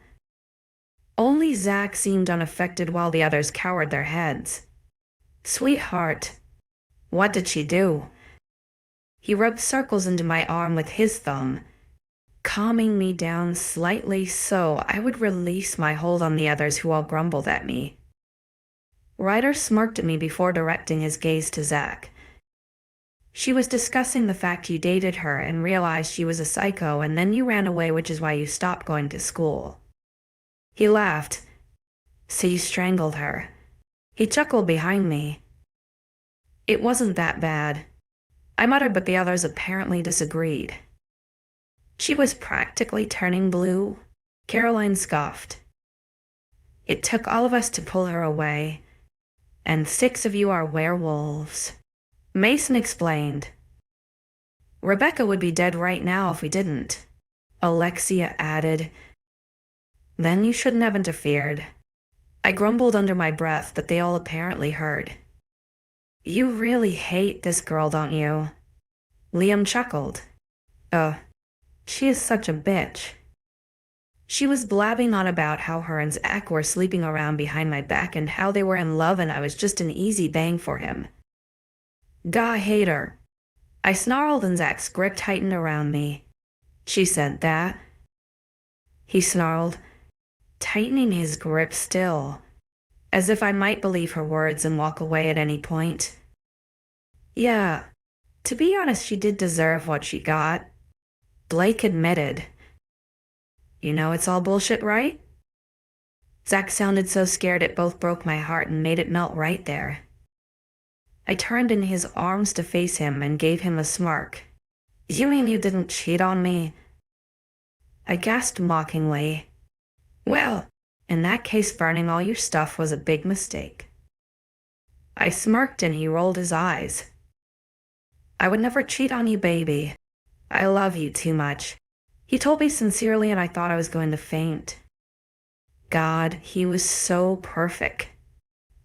Only Zach seemed unaffected while the others cowered their heads. Sweetheart, what did she do? He rubbed circles into my arm with his thumb, calming me down slightly so I would release my hold on the others who all grumbled at me. Ryder smirked at me before directing his gaze to Zach. She was discussing the fact you dated her and realized she was a psycho and then you ran away, which is why you stopped going to school. He laughed. So you strangled her. He chuckled behind me. It wasn't that bad. I muttered, but the others apparently disagreed. She was practically turning blue. Caroline scoffed. It took all of us to pull her away. And 6 of you are werewolves. Mason explained. Rebecca would be dead right now if we didn't. Alexia added. Then you shouldn't have interfered. I grumbled under my breath, but they all apparently heard. You really hate this girl, don't you? Liam chuckled. She is such a bitch. She was blabbing on about how her and Zach were sleeping around behind my back and how they were in love and I was just an easy bang for him. Gah, hate her. I snarled and Zach's grip tightened around me. She said that. He snarled, tightening his grip still, as if I might believe her words and walk away at any point. Yeah, to be honest, she did deserve what she got. Blake admitted. You know it's all bullshit, right? Zach sounded so scared it both broke my heart and made it melt right there. I turned in his arms to face him and gave him a smirk. You mean you didn't cheat on me? I gasped mockingly. Well, in that case, burning all your stuff was a big mistake. I smirked and he rolled his eyes. I would never cheat on you, baby. I love you too much. He told me sincerely and I thought I was going to faint. God, he was so perfect.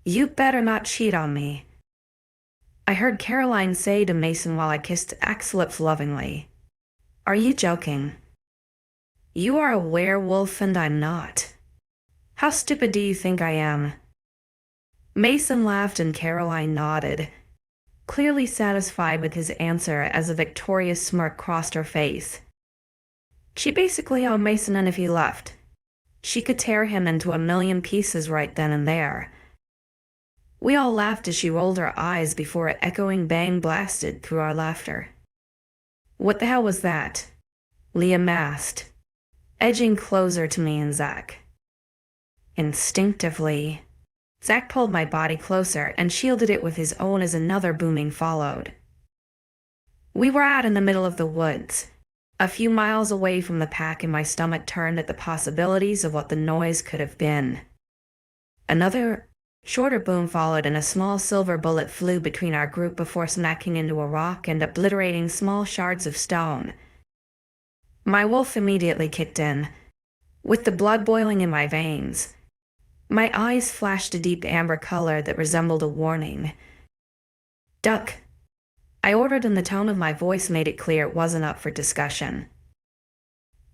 You better not cheat on me. I heard Caroline say to Mason while I kissed Zach's lips lovingly. Are you joking? You are a werewolf and I'm not. How stupid do you think I am? Mason laughed and Caroline nodded, clearly satisfied with his answer as a victorious smirk crossed her face. She basically owed Mason, and if he left, she could tear him into a million pieces right then and there. We all laughed as she rolled her eyes before an echoing bang blasted through our laughter. What the hell was that? Liam asked, edging closer to me and Zach. Instinctively, Zach pulled my body closer and shielded it with his own as another booming followed. We were out in the middle of the woods, a few miles away from the pack, and my stomach turned at the possibilities of what the noise could have been. Another, shorter boom followed, and a small silver bullet flew between our group before smacking into a rock and obliterating small shards of stone. My wolf immediately kicked in, with the blood boiling in my veins. My eyes flashed a deep amber color that resembled a warning. "Duck," I ordered, and the tone of my voice made it clear it wasn't up for discussion.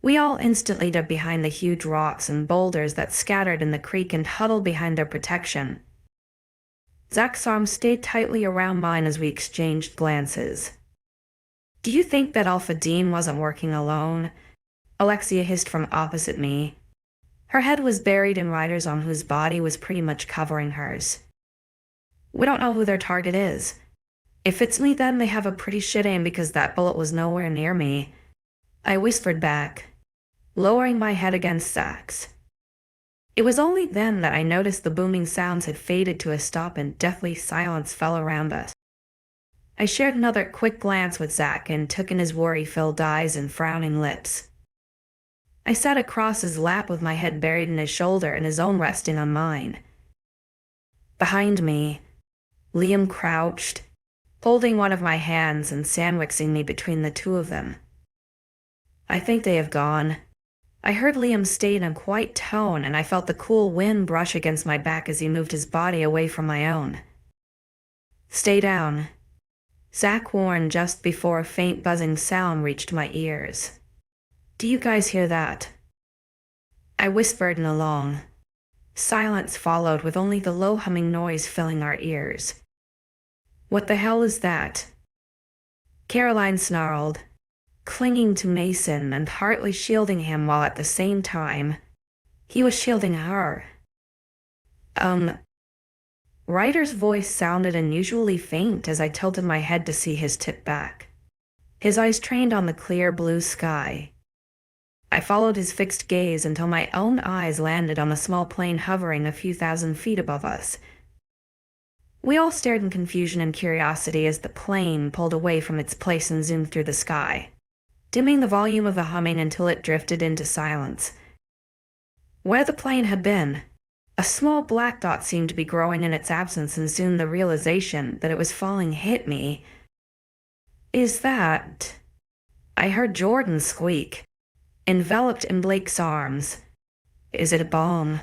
We all instantly ducked behind the huge rocks and boulders that scattered in the creek and huddled behind their protection. Zach's arm stayed tightly around mine as we exchanged glances. "Do you think that Alpha Dean wasn't working alone?" Alexia hissed from opposite me. Her head was buried in Ryder's arm, whose body was pretty much covering hers. "We don't know who their target is. If it's me, then they have a pretty shit aim, because that bullet was nowhere near me," I whispered back, lowering my head against Zach's. It was only then that I noticed the booming sounds had faded to a stop and deathly silence fell around us. I shared another quick glance with Zach and took in his worry-filled eyes and frowning lips. I sat across his lap with my head buried in his shoulder and his own resting on mine. Behind me, Liam crouched, holding one of my hands and sandwiching me between the two of them. "I think they have gone," I heard Liam state in a quiet tone, and I felt the cool wind brush against my back as he moved his body away from my own. "Stay down," Zach warned just before a faint buzzing sound reached my ears. "Do you guys hear that?" I whispered, and a long silence followed, with only the low humming noise filling our ears. "What the hell is that?" Caroline snarled, clinging to Mason and partly shielding him while at the same time he was shielding her. Ryder's voice sounded unusually faint as I tilted my head to see his tip back, his eyes trained on the clear blue sky. I followed his fixed gaze until my own eyes landed on a small plane hovering a few thousand feet above us. We all stared in confusion and curiosity as the plane pulled away from its place and zoomed through the sky, dimming the volume of the humming until it drifted into silence. Where the plane had been, a small black dot seemed to be growing in its absence, and soon the realization that it was falling hit me. "Is that—" I heard Jordan squeak, enveloped in Blake's arms. "Is it a bomb?"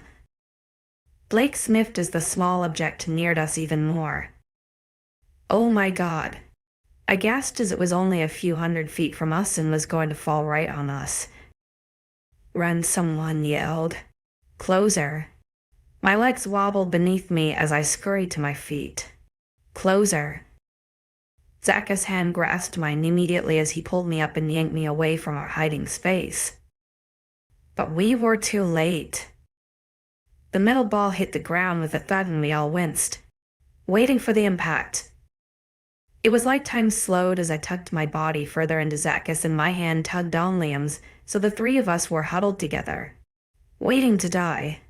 Blake sniffed as the small object neared us even more. "Oh my God," I gasped as it was only a few hundred feet from us and was going to fall right on us. "Run," someone yelled. "Closer." My legs wobbled beneath me as I scurried to my feet. "Closer." Zach's hand grasped mine immediately as he pulled me up and yanked me away from our hiding space. But we were too late. The metal ball hit the ground with a thud and we all winced, waiting for the impact. It was like time slowed as I tucked my body further into Zach's and my hand tugged on Liam's, so the three of us were huddled together, waiting to die.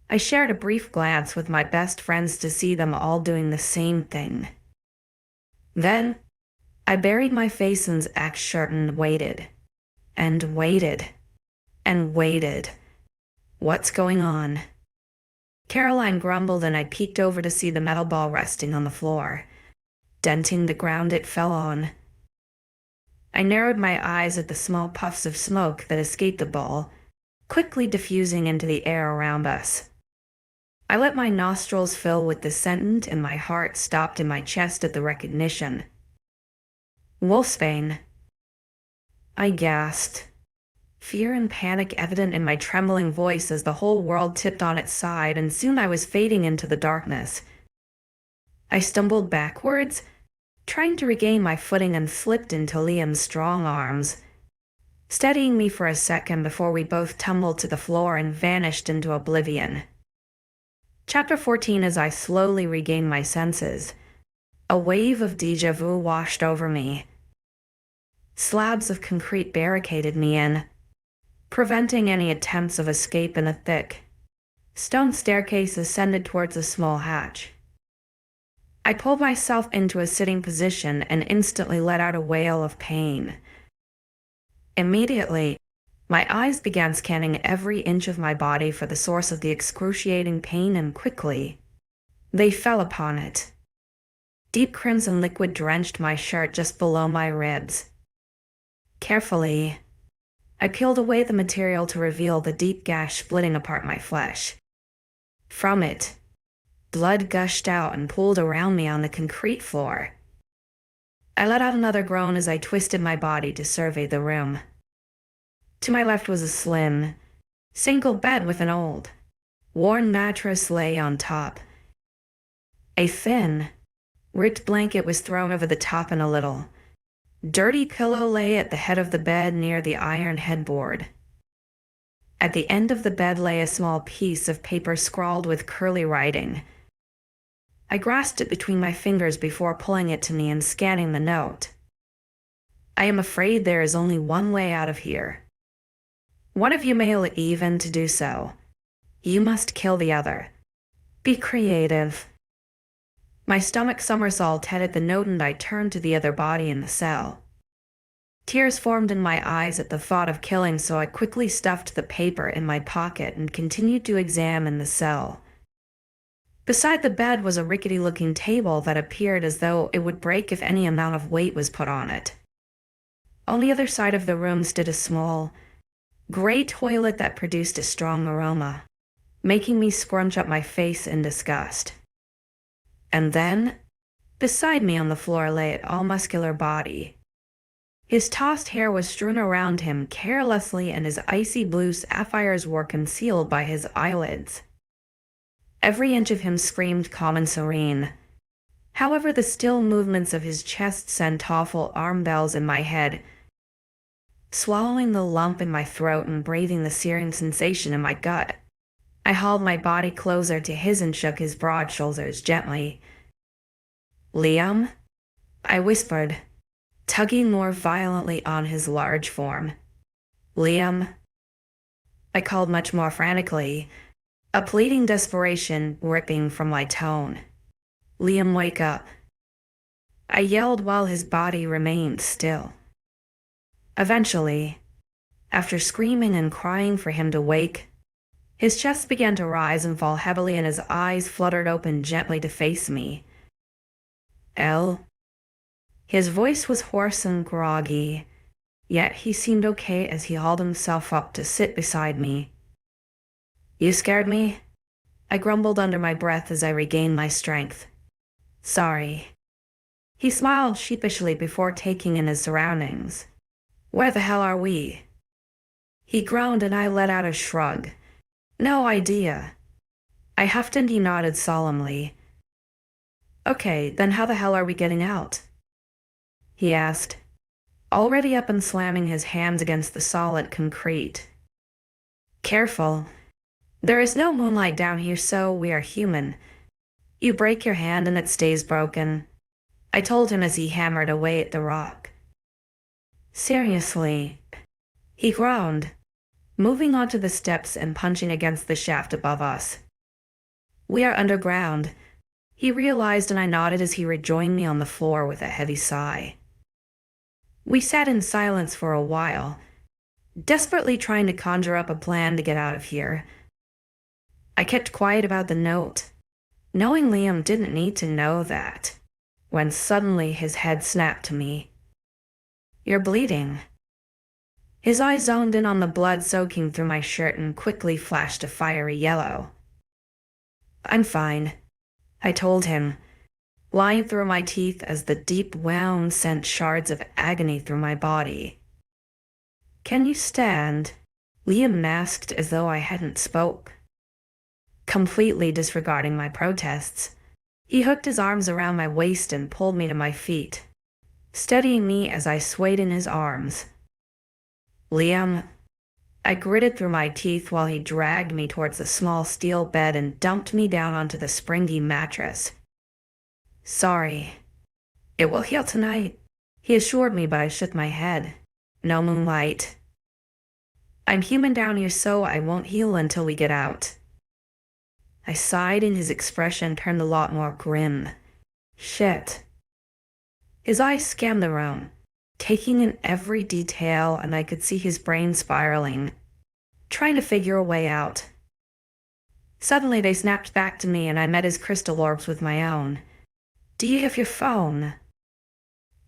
I shared a brief glance with my best friends to see them all doing the same thing. Then, I buried my face in Zach's shirt and waited, and waited, and waited. "What's going on?" Caroline grumbled, and I peeked over to see the metal ball resting on the floor, denting the ground it fell on. I narrowed my eyes at the small puffs of smoke that escaped the ball, quickly diffusing into the air around us. I let my nostrils fill with the scent, and my heart stopped in my chest at the recognition. "Wolfsbane," I gasped, fear and panic evident in my trembling voice as the whole world tipped on its side, and soon I was fading into the darkness. I stumbled backwards, trying to regain my footing, and slipped into Liam's strong arms, steadying me for a second before we both tumbled to the floor and vanished into oblivion. Chapter 14. As I slowly regained my senses, a wave of déjà vu washed over me. Slabs of concrete barricaded me in, preventing any attempts of escape, and a thick stone staircase ascended towards a small hatch. I pulled myself into a sitting position and instantly let out a wail of pain. Immediately, my eyes began scanning every inch of my body for the source of the excruciating pain, and quickly, they fell upon it. Deep crimson liquid drenched my shirt just below my ribs. Carefully, I peeled away the material to reveal the deep gash splitting apart my flesh. From it, blood gushed out and pooled around me on the concrete floor. I let out another groan as I twisted my body to survey the room. To my left was a slim, single bed with an old, worn mattress lay on top. A thin, ripped blanket was thrown over the top, and a little, dirty pillow lay at the head of the bed near the iron headboard. At the end of the bed lay a small piece of paper scrawled with curly writing. I grasped it between my fingers before pulling it to me and scanning the note. I am afraid there is only one way out of here. One of you may even to do so. You must kill the other. Be creative. My stomach somersaulted at the note, and I turned to the other body in the cell. Tears formed in my eyes at the thought of killing, so I quickly stuffed the paper in my pocket and continued to examine the cell. Beside the bed was a rickety-looking table that appeared as though it would break if any amount of weight was put on it. On the other side of the room stood a small, gray toilet that produced a strong aroma, making me scrunch up my face in disgust. And then, beside me on the floor lay an all-muscular body. His tossed hair was strewn around him carelessly, and his icy blue sapphires were concealed by his eyelids. Every inch of him screamed calm and serene. However, the still movements of his chest sent awful alarm bells in my head. Swallowing the lump in my throat and breathing the searing sensation in my gut, I hauled my body closer to his and shook his broad shoulders gently. "Liam?" I whispered, tugging more violently on his large form. "Liam?" I called much more frantically, a pleading desperation ripping from my tone. "Liam, wake up!" I yelled while his body remained still. Eventually, after screaming and crying for him to wake, his chest began to rise and fall heavily, and his eyes fluttered open gently to face me. "Elle?" His voice was hoarse and groggy, yet he seemed okay as he hauled himself up to sit beside me. "You scared me?" I grumbled under my breath as I regained my strength. "Sorry." He smiled sheepishly before taking in his surroundings. "Where the hell are we?" He groaned and I let out a shrug. "No idea." I huffed and he nodded solemnly. "Okay, then how the hell are we getting out?" he asked, already up and slamming his hands against the solid concrete. "Careful. There is no moonlight down here, so we are human. You break your hand and it stays broken," I told him as he hammered away at the rock. "Seriously?" he groaned, moving onto the steps and punching against the shaft above us. "We are underground," he realized, and I nodded as he rejoined me on the floor with a heavy sigh. We sat in silence for a while, desperately trying to conjure up a plan to get out of here. I kept quiet about the note, knowing Liam didn't need to know that, when suddenly his head snapped to me. "You're bleeding." His eyes zoned in on the blood soaking through my shirt and quickly flashed a fiery yellow. "I'm fine," I told him, lying through my teeth as the deep wound sent shards of agony through my body. "Can you stand?" Liam asked as though I hadn't spoke. Completely disregarding my protests, he hooked his arms around my waist and pulled me to my feet, steadying me as I swayed in his arms. "Liam," I gritted through my teeth while he dragged me towards the small steel bed and dumped me down onto the springy mattress. "Sorry. It will heal tonight," he assured me, but I shook my head. "No moonlight. I'm human down here, so I won't heal until we get out." I sighed and his expression turned a lot more grim. Shit. His eyes scanned the room, taking in every detail, and I could see his brain spiraling, trying to figure a way out. Suddenly they snapped back to me and I met his crystal orbs with my own. "Do you have your phone?"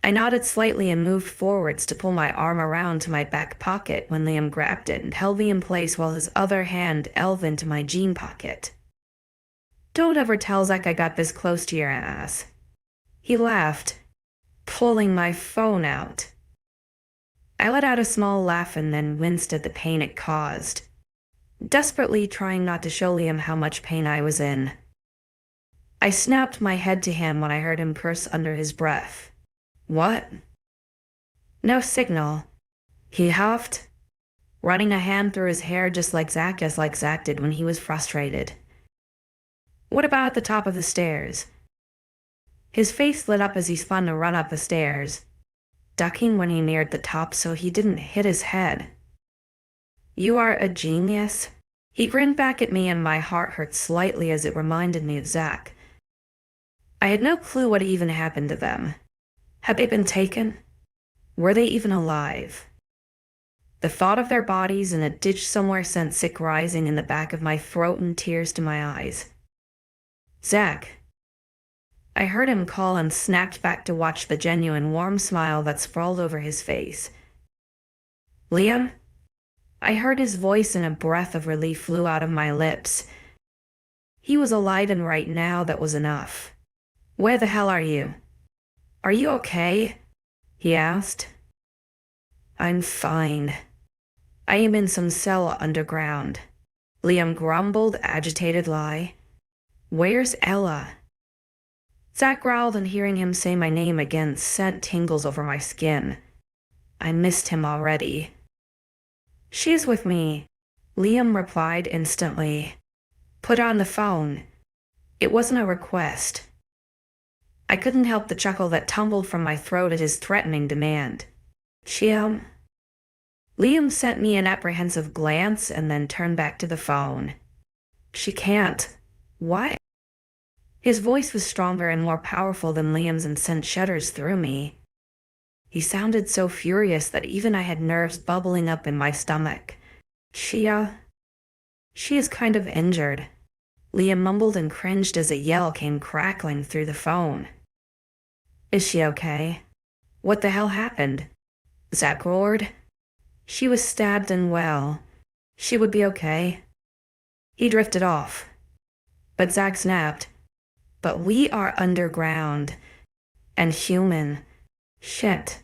I nodded slightly and moved forwards to pull my arm around to my back pocket when Liam grabbed it and held me in place while his other hand delved into my jean pocket. "Don't ever tell Zach I got this close to your ass." He laughed, pulling my phone out. I let out a small laugh and then winced at the pain it caused, desperately trying not to show Liam how much pain I was in. I snapped my head to him when I heard him curse under his breath. "What?" "No signal," he huffed, running a hand through his hair just like Zach did when he was frustrated. "What about at the top of the stairs?" His face lit up as he spun to run up the stairs, ducking when he neared the top so he didn't hit his head. "You are a genius." He grinned back at me and my heart hurt slightly as it reminded me of Zach. I had no clue what even happened to them. Had they been taken? Were they even alive? The thought of their bodies in a ditch somewhere sent sick rising in the back of my throat and tears to my eyes. "Zach." I heard him call and snapped back to watch the genuine warm smile that sprawled over his face. "Liam?" I heard his voice and a breath of relief flew out of my lips. He was alive and right now that was enough. "Where the hell are you? Are you okay?" he asked. "I'm fine. I am in some cell underground," Liam grumbled, agitated lie. "Where's Ella?" Zach growled, and hearing him say my name again sent tingles over my skin. I missed him already. "She's with me," Liam replied instantly. "Put on the phone." It wasn't a request. I couldn't help the chuckle that tumbled from my throat at his threatening demand. "Liam?" Liam sent me an apprehensive glance and then turned back to the phone. "She can't." "What?" His voice was stronger and more powerful than Liam's and sent shudders through me. He sounded so furious that even I had nerves bubbling up in my stomach. She is kind of injured," Liam mumbled and cringed as a yell came crackling through the phone. "Is she okay?" "What the hell happened?" Zach roared. "She was stabbed and well. She would be okay." He drifted off. But Zach snapped. "But we are underground. And human. Shit."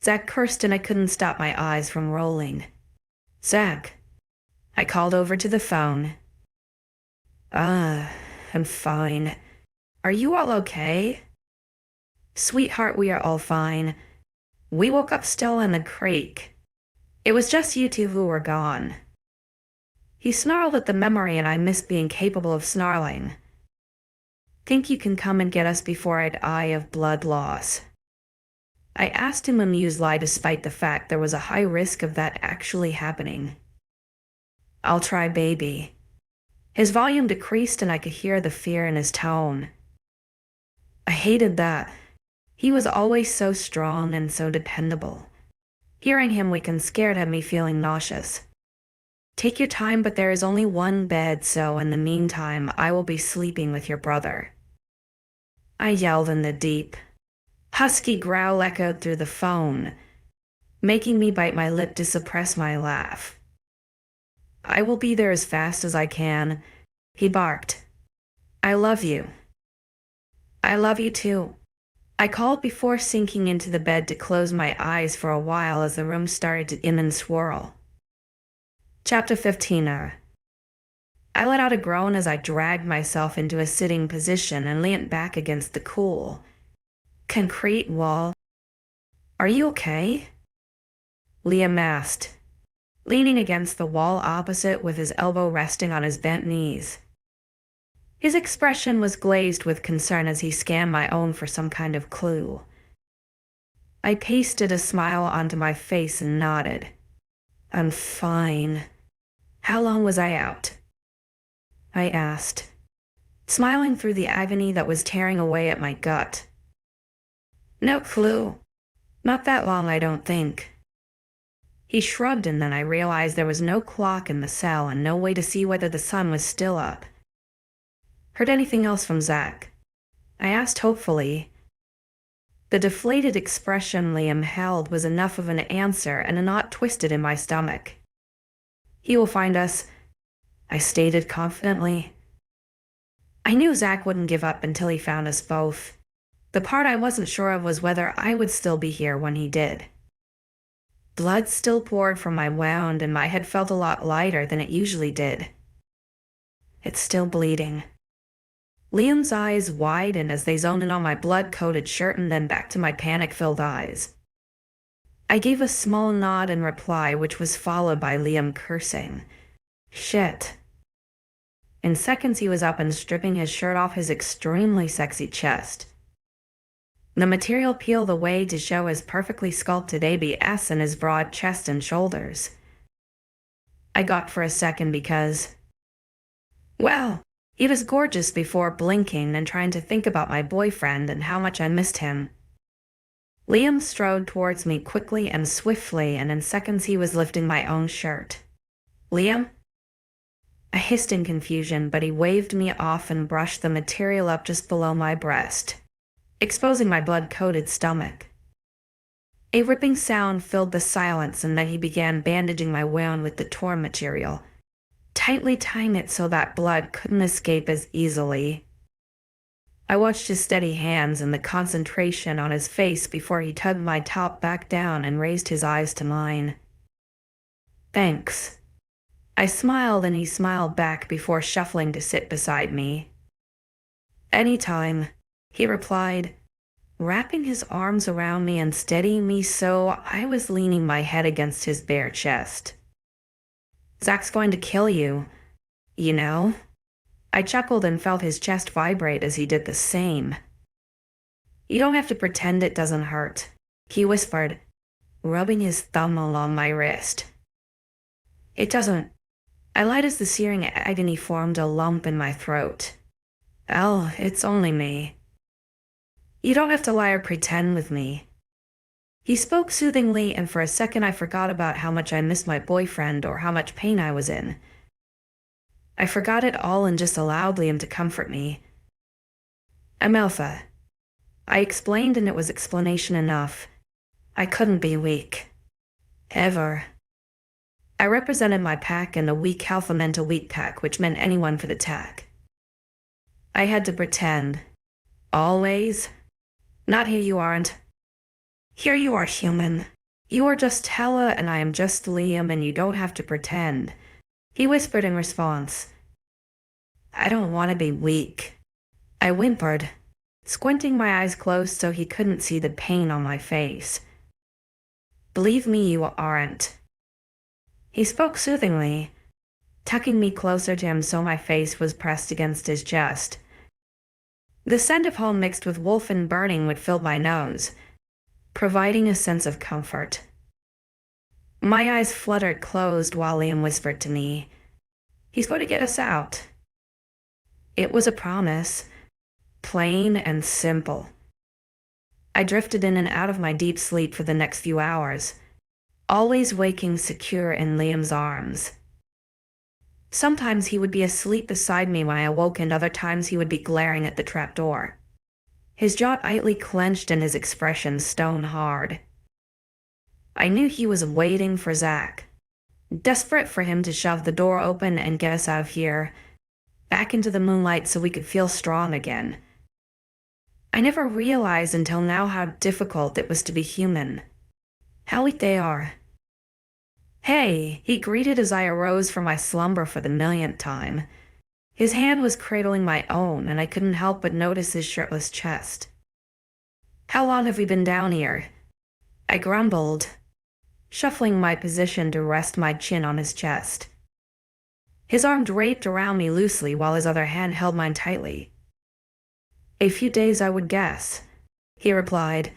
Zach cursed and I couldn't stop my eyes from rolling. "Zach." I called over to the phone. I'm fine. Are you all okay?" "Sweetheart, we are all fine. We woke up still in the creek. It was just you two who were gone." He snarled at the memory and I missed being capable of snarling. "Think you can come and get us before I die of blood loss?" I asked him amused lie despite the fact there was a high risk of that actually happening. "I'll try, baby." His volume decreased and I could hear the fear in his tone. I hated that. He was always so strong and so dependable. Hearing him weaken scared had me feeling nauseous. "Take your time, but there is only one bed, so in the meantime I will be sleeping with your brother." I yelled in the deep, husky growl echoed through the phone, making me bite my lip to suppress my laugh. "I will be there as fast as I can," he barked. "I love you." "I love you too," I called before sinking into the bed to close my eyes for a while as the room started to dim and swirl. Chapter 15. I let out a groan as I dragged myself into a sitting position and leaned back against the cool, concrete wall. "Are you okay?" Liam asked, leaning against the wall opposite with his elbow resting on his bent knees. His expression was glazed with concern as he scanned my own for some kind of clue. I pasted a smile onto my face and nodded. "I'm fine." "How long was I out?" I asked. smiling through the agony that was tearing away at my gut. "No clue. Not that long, I don't think." He shrugged, and then I realized there was no clock in the cell and no way to see whether the sun was still up. "Heard anything else from Zach?" I asked hopefully. The deflated expression Liam held was enough of an answer, and a knot twisted in my stomach. "He will find us," I stated confidently. I knew Zach wouldn't give up until he found us both. The part I wasn't sure of was whether I would still be here when he did. Blood still poured from my wound, and my head felt a lot lighter than it usually did. "It's still bleeding." Liam's eyes widened as they zoned in on my blood-coated shirt and then back to my panic-filled eyes. I gave a small nod in reply, which was followed by Liam cursing. "Shit." In seconds he was up and stripping his shirt off his extremely sexy chest. The material peeled away to show his perfectly sculpted abs and his broad chest and shoulders. I gawked for a second because, well, he was gorgeous before blinking and trying to think about my boyfriend and how much I missed him. Liam strode towards me quickly and swiftly, and in seconds he was lifting my own shirt. "Liam?" I hissed in confusion, but he waved me off and brushed the material up just below my breast, exposing my blood-coated stomach. A ripping sound filled the silence, and then he began bandaging my wound with the torn material, tightly tying it so that blood couldn't escape as easily. I watched his steady hands and the concentration on his face before he tugged my top back down and raised his eyes to mine. "Thanks." I smiled, and he smiled back before shuffling to sit beside me. "Anytime," he replied, wrapping his arms around me and steadying me so I was leaning my head against his bare chest. "Zach's going to kill you, you know?" I chuckled and felt his chest vibrate as he did the same. "You don't have to pretend it doesn't hurt," he whispered, rubbing his thumb along my wrist. "It doesn't." I lied as the searing agony formed a lump in my throat. "Oh, it's only me." "You don't have to lie or pretend with me." He spoke soothingly, and for a second I forgot about how much I missed my boyfriend or how much pain I was in. I forgot it all and just allowed Liam to comfort me. "I'm Alpha," I explained, and it was explanation enough. I couldn't be weak. Ever. I represented my pack in a weak alpha mental weak pack, which meant anyone could attack. I had to pretend. Always. Not here you aren't. Here you are human. You are just Hella and I am just Liam, and you don't have to pretend, he whispered in response. "I don't want to be weak," I whimpered, squinting my eyes closed so he couldn't see the pain on my face. "Believe me, you aren't." He spoke soothingly, tucking me closer to him so my face was pressed against his chest. The scent of home mixed with wolf and burning wood filled my nose, providing a sense of comfort. My eyes fluttered closed while Liam whispered to me, "He's going to get us out." It was a promise, plain and simple. I drifted in and out of my deep sleep for the next few hours, always waking secure in Liam's arms. Sometimes he would be asleep beside me when I awoke, and other times he would be glaring at the trapdoor, his jaw tightly clenched and his expression stone hard. I knew he was waiting for Zach, desperate for him to shove the door open and get us out of here, back into the moonlight so we could feel strong again. I never realized until now how difficult it was to be human. How weak they are. "Hey," he greeted as I arose from my slumber for the millionth time. His hand was cradling my own, and I couldn't help but notice his shirtless chest. "How long have we been down here?" I grumbled, shuffling my position to rest my chin on his chest. His arm draped around me loosely while his other hand held mine tightly. "A few days, I would guess," he replied.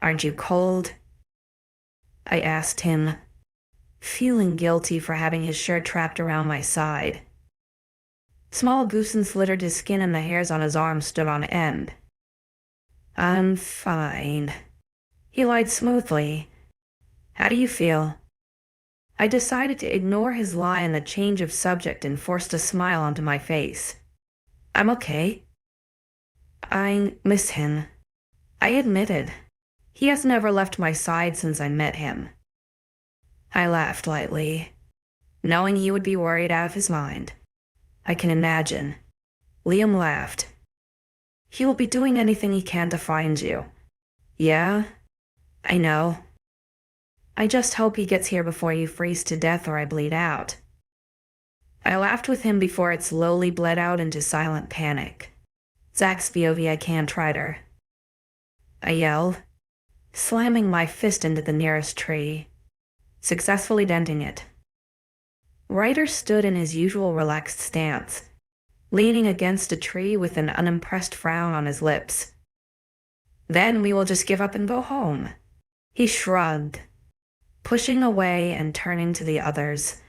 "Aren't you cold?" I asked him, feeling guilty for having his shirt trapped around my side. Small goosens littered his skin and the hairs on his arms stood on end. "I'm fine." He lied smoothly. "How do you feel?" I decided to ignore his lie and the change of subject and forced a smile onto my face. "I'm okay." "I miss him," I admitted. "He has never left my side since I met him." I laughed lightly, knowing he would be worried out of his mind. "I can imagine." Liam laughed. "He will be doing anything he can to find you." "Yeah, I know. I just hope he gets here before you freeze to death or I bleed out." I laughed with him before it slowly bled out into silent panic. 𝐊𝐢𝐳 I yelled, slamming my fist into the nearest tree, successfully denting it. Ryder stood in his usual relaxed stance, leaning against a tree with an unimpressed frown on his lips. "Then we will just give up and go home." He shrugged, pushing away and turning to the others.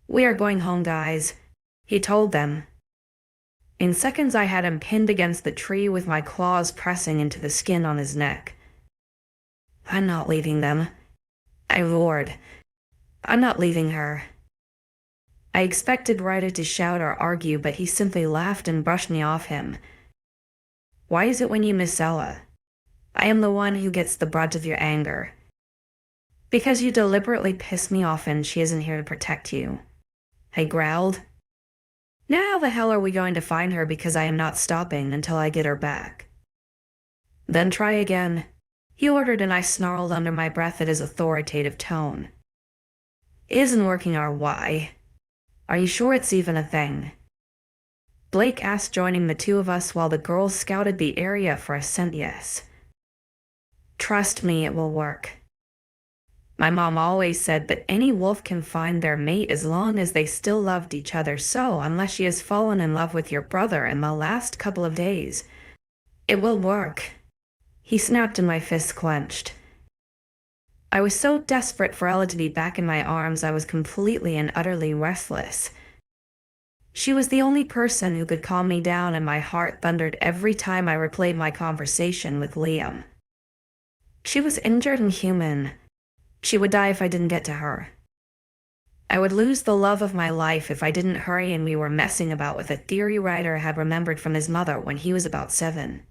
"We are going home, guys," he told them. In seconds I had him pinned against the tree with my claws pressing into the skin on his neck. "I'm not leaving them," I roared. "I'm not leaving her." I expected Ryder to shout or argue, but he simply laughed and brushed me off him. "Why is it when you miss Ella, I am the one who gets the brunt of your anger?" "Because you deliberately piss me off and she isn't here to protect you," I growled. "Now how the hell are we going to find her, because I am not stopping until I get her back?" "Then try again," he ordered, and I snarled under my breath at his authoritative tone. "It isn't working, or why? Are you sure it's even a thing?" Blake asked, joining the two of us while the girls scouted the area for a scent. "Yes. Trust me, it will work. My mom always said that any wolf can find their mate as long as they still loved each other, so unless she has fallen in love with your brother in the last couple of days, it will work." He snapped and my fists clenched. I was so desperate for Ella to be back in my arms, I was completely and utterly restless. She was the only person who could calm me down, and my heart thundered every time I replayed my conversation with Liam. She was injured and human. She would die if I didn't get to her. I would lose the love of my life if I didn't hurry, and we were messing about with a theory Ryder had remembered from his mother when he was about 7.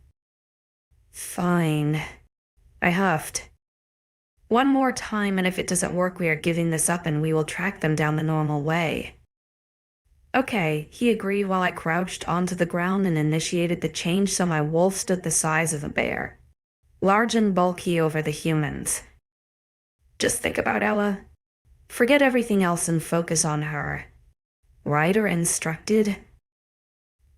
"Fine," I huffed. "One more time, and if it doesn't work, we are giving this up and we will track them down the normal way." "Okay," he agreed while I crouched onto the ground and initiated the change so my wolf stood the size of a bear, large and bulky over the humans. "Just think about Ella. Forget everything else and focus on her," Ryder instructed.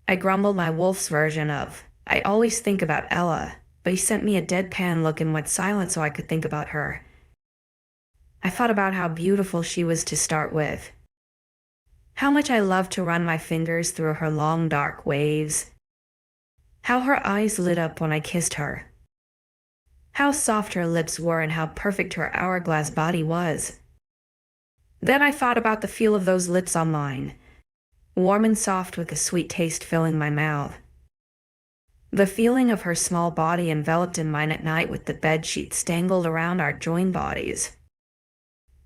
I grumbled my wolf's version of, "I always think about Ella," but he sent me a deadpan look and went silent so I could think about her. I thought about how beautiful she was to start with. How much I loved to run my fingers through her long dark waves. How her eyes lit up when I kissed her. How soft her lips were and how perfect her hourglass body was. Then I thought about the feel of those lips on mine, warm and soft with a sweet taste filling my mouth. The feeling of her small body enveloped in mine at night with the bed sheets tangled around our joined bodies.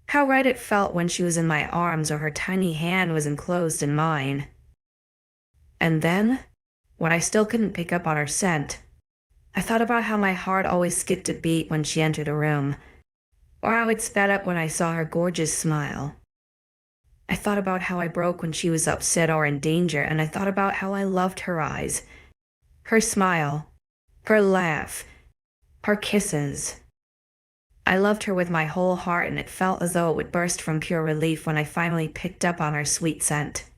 How right it felt when she was in my arms or her tiny hand was enclosed in mine. And then, when I still couldn't pick up on her scent, I thought about how my heart always skipped a beat when she entered a room, or how it sped up when I saw her gorgeous smile. I thought about how I broke when she was upset or in danger, and I thought about how I loved her eyes, her smile, her laugh, her kisses. I loved her with my whole heart, and it felt as though it would burst from pure relief when I finally picked up on her sweet scent.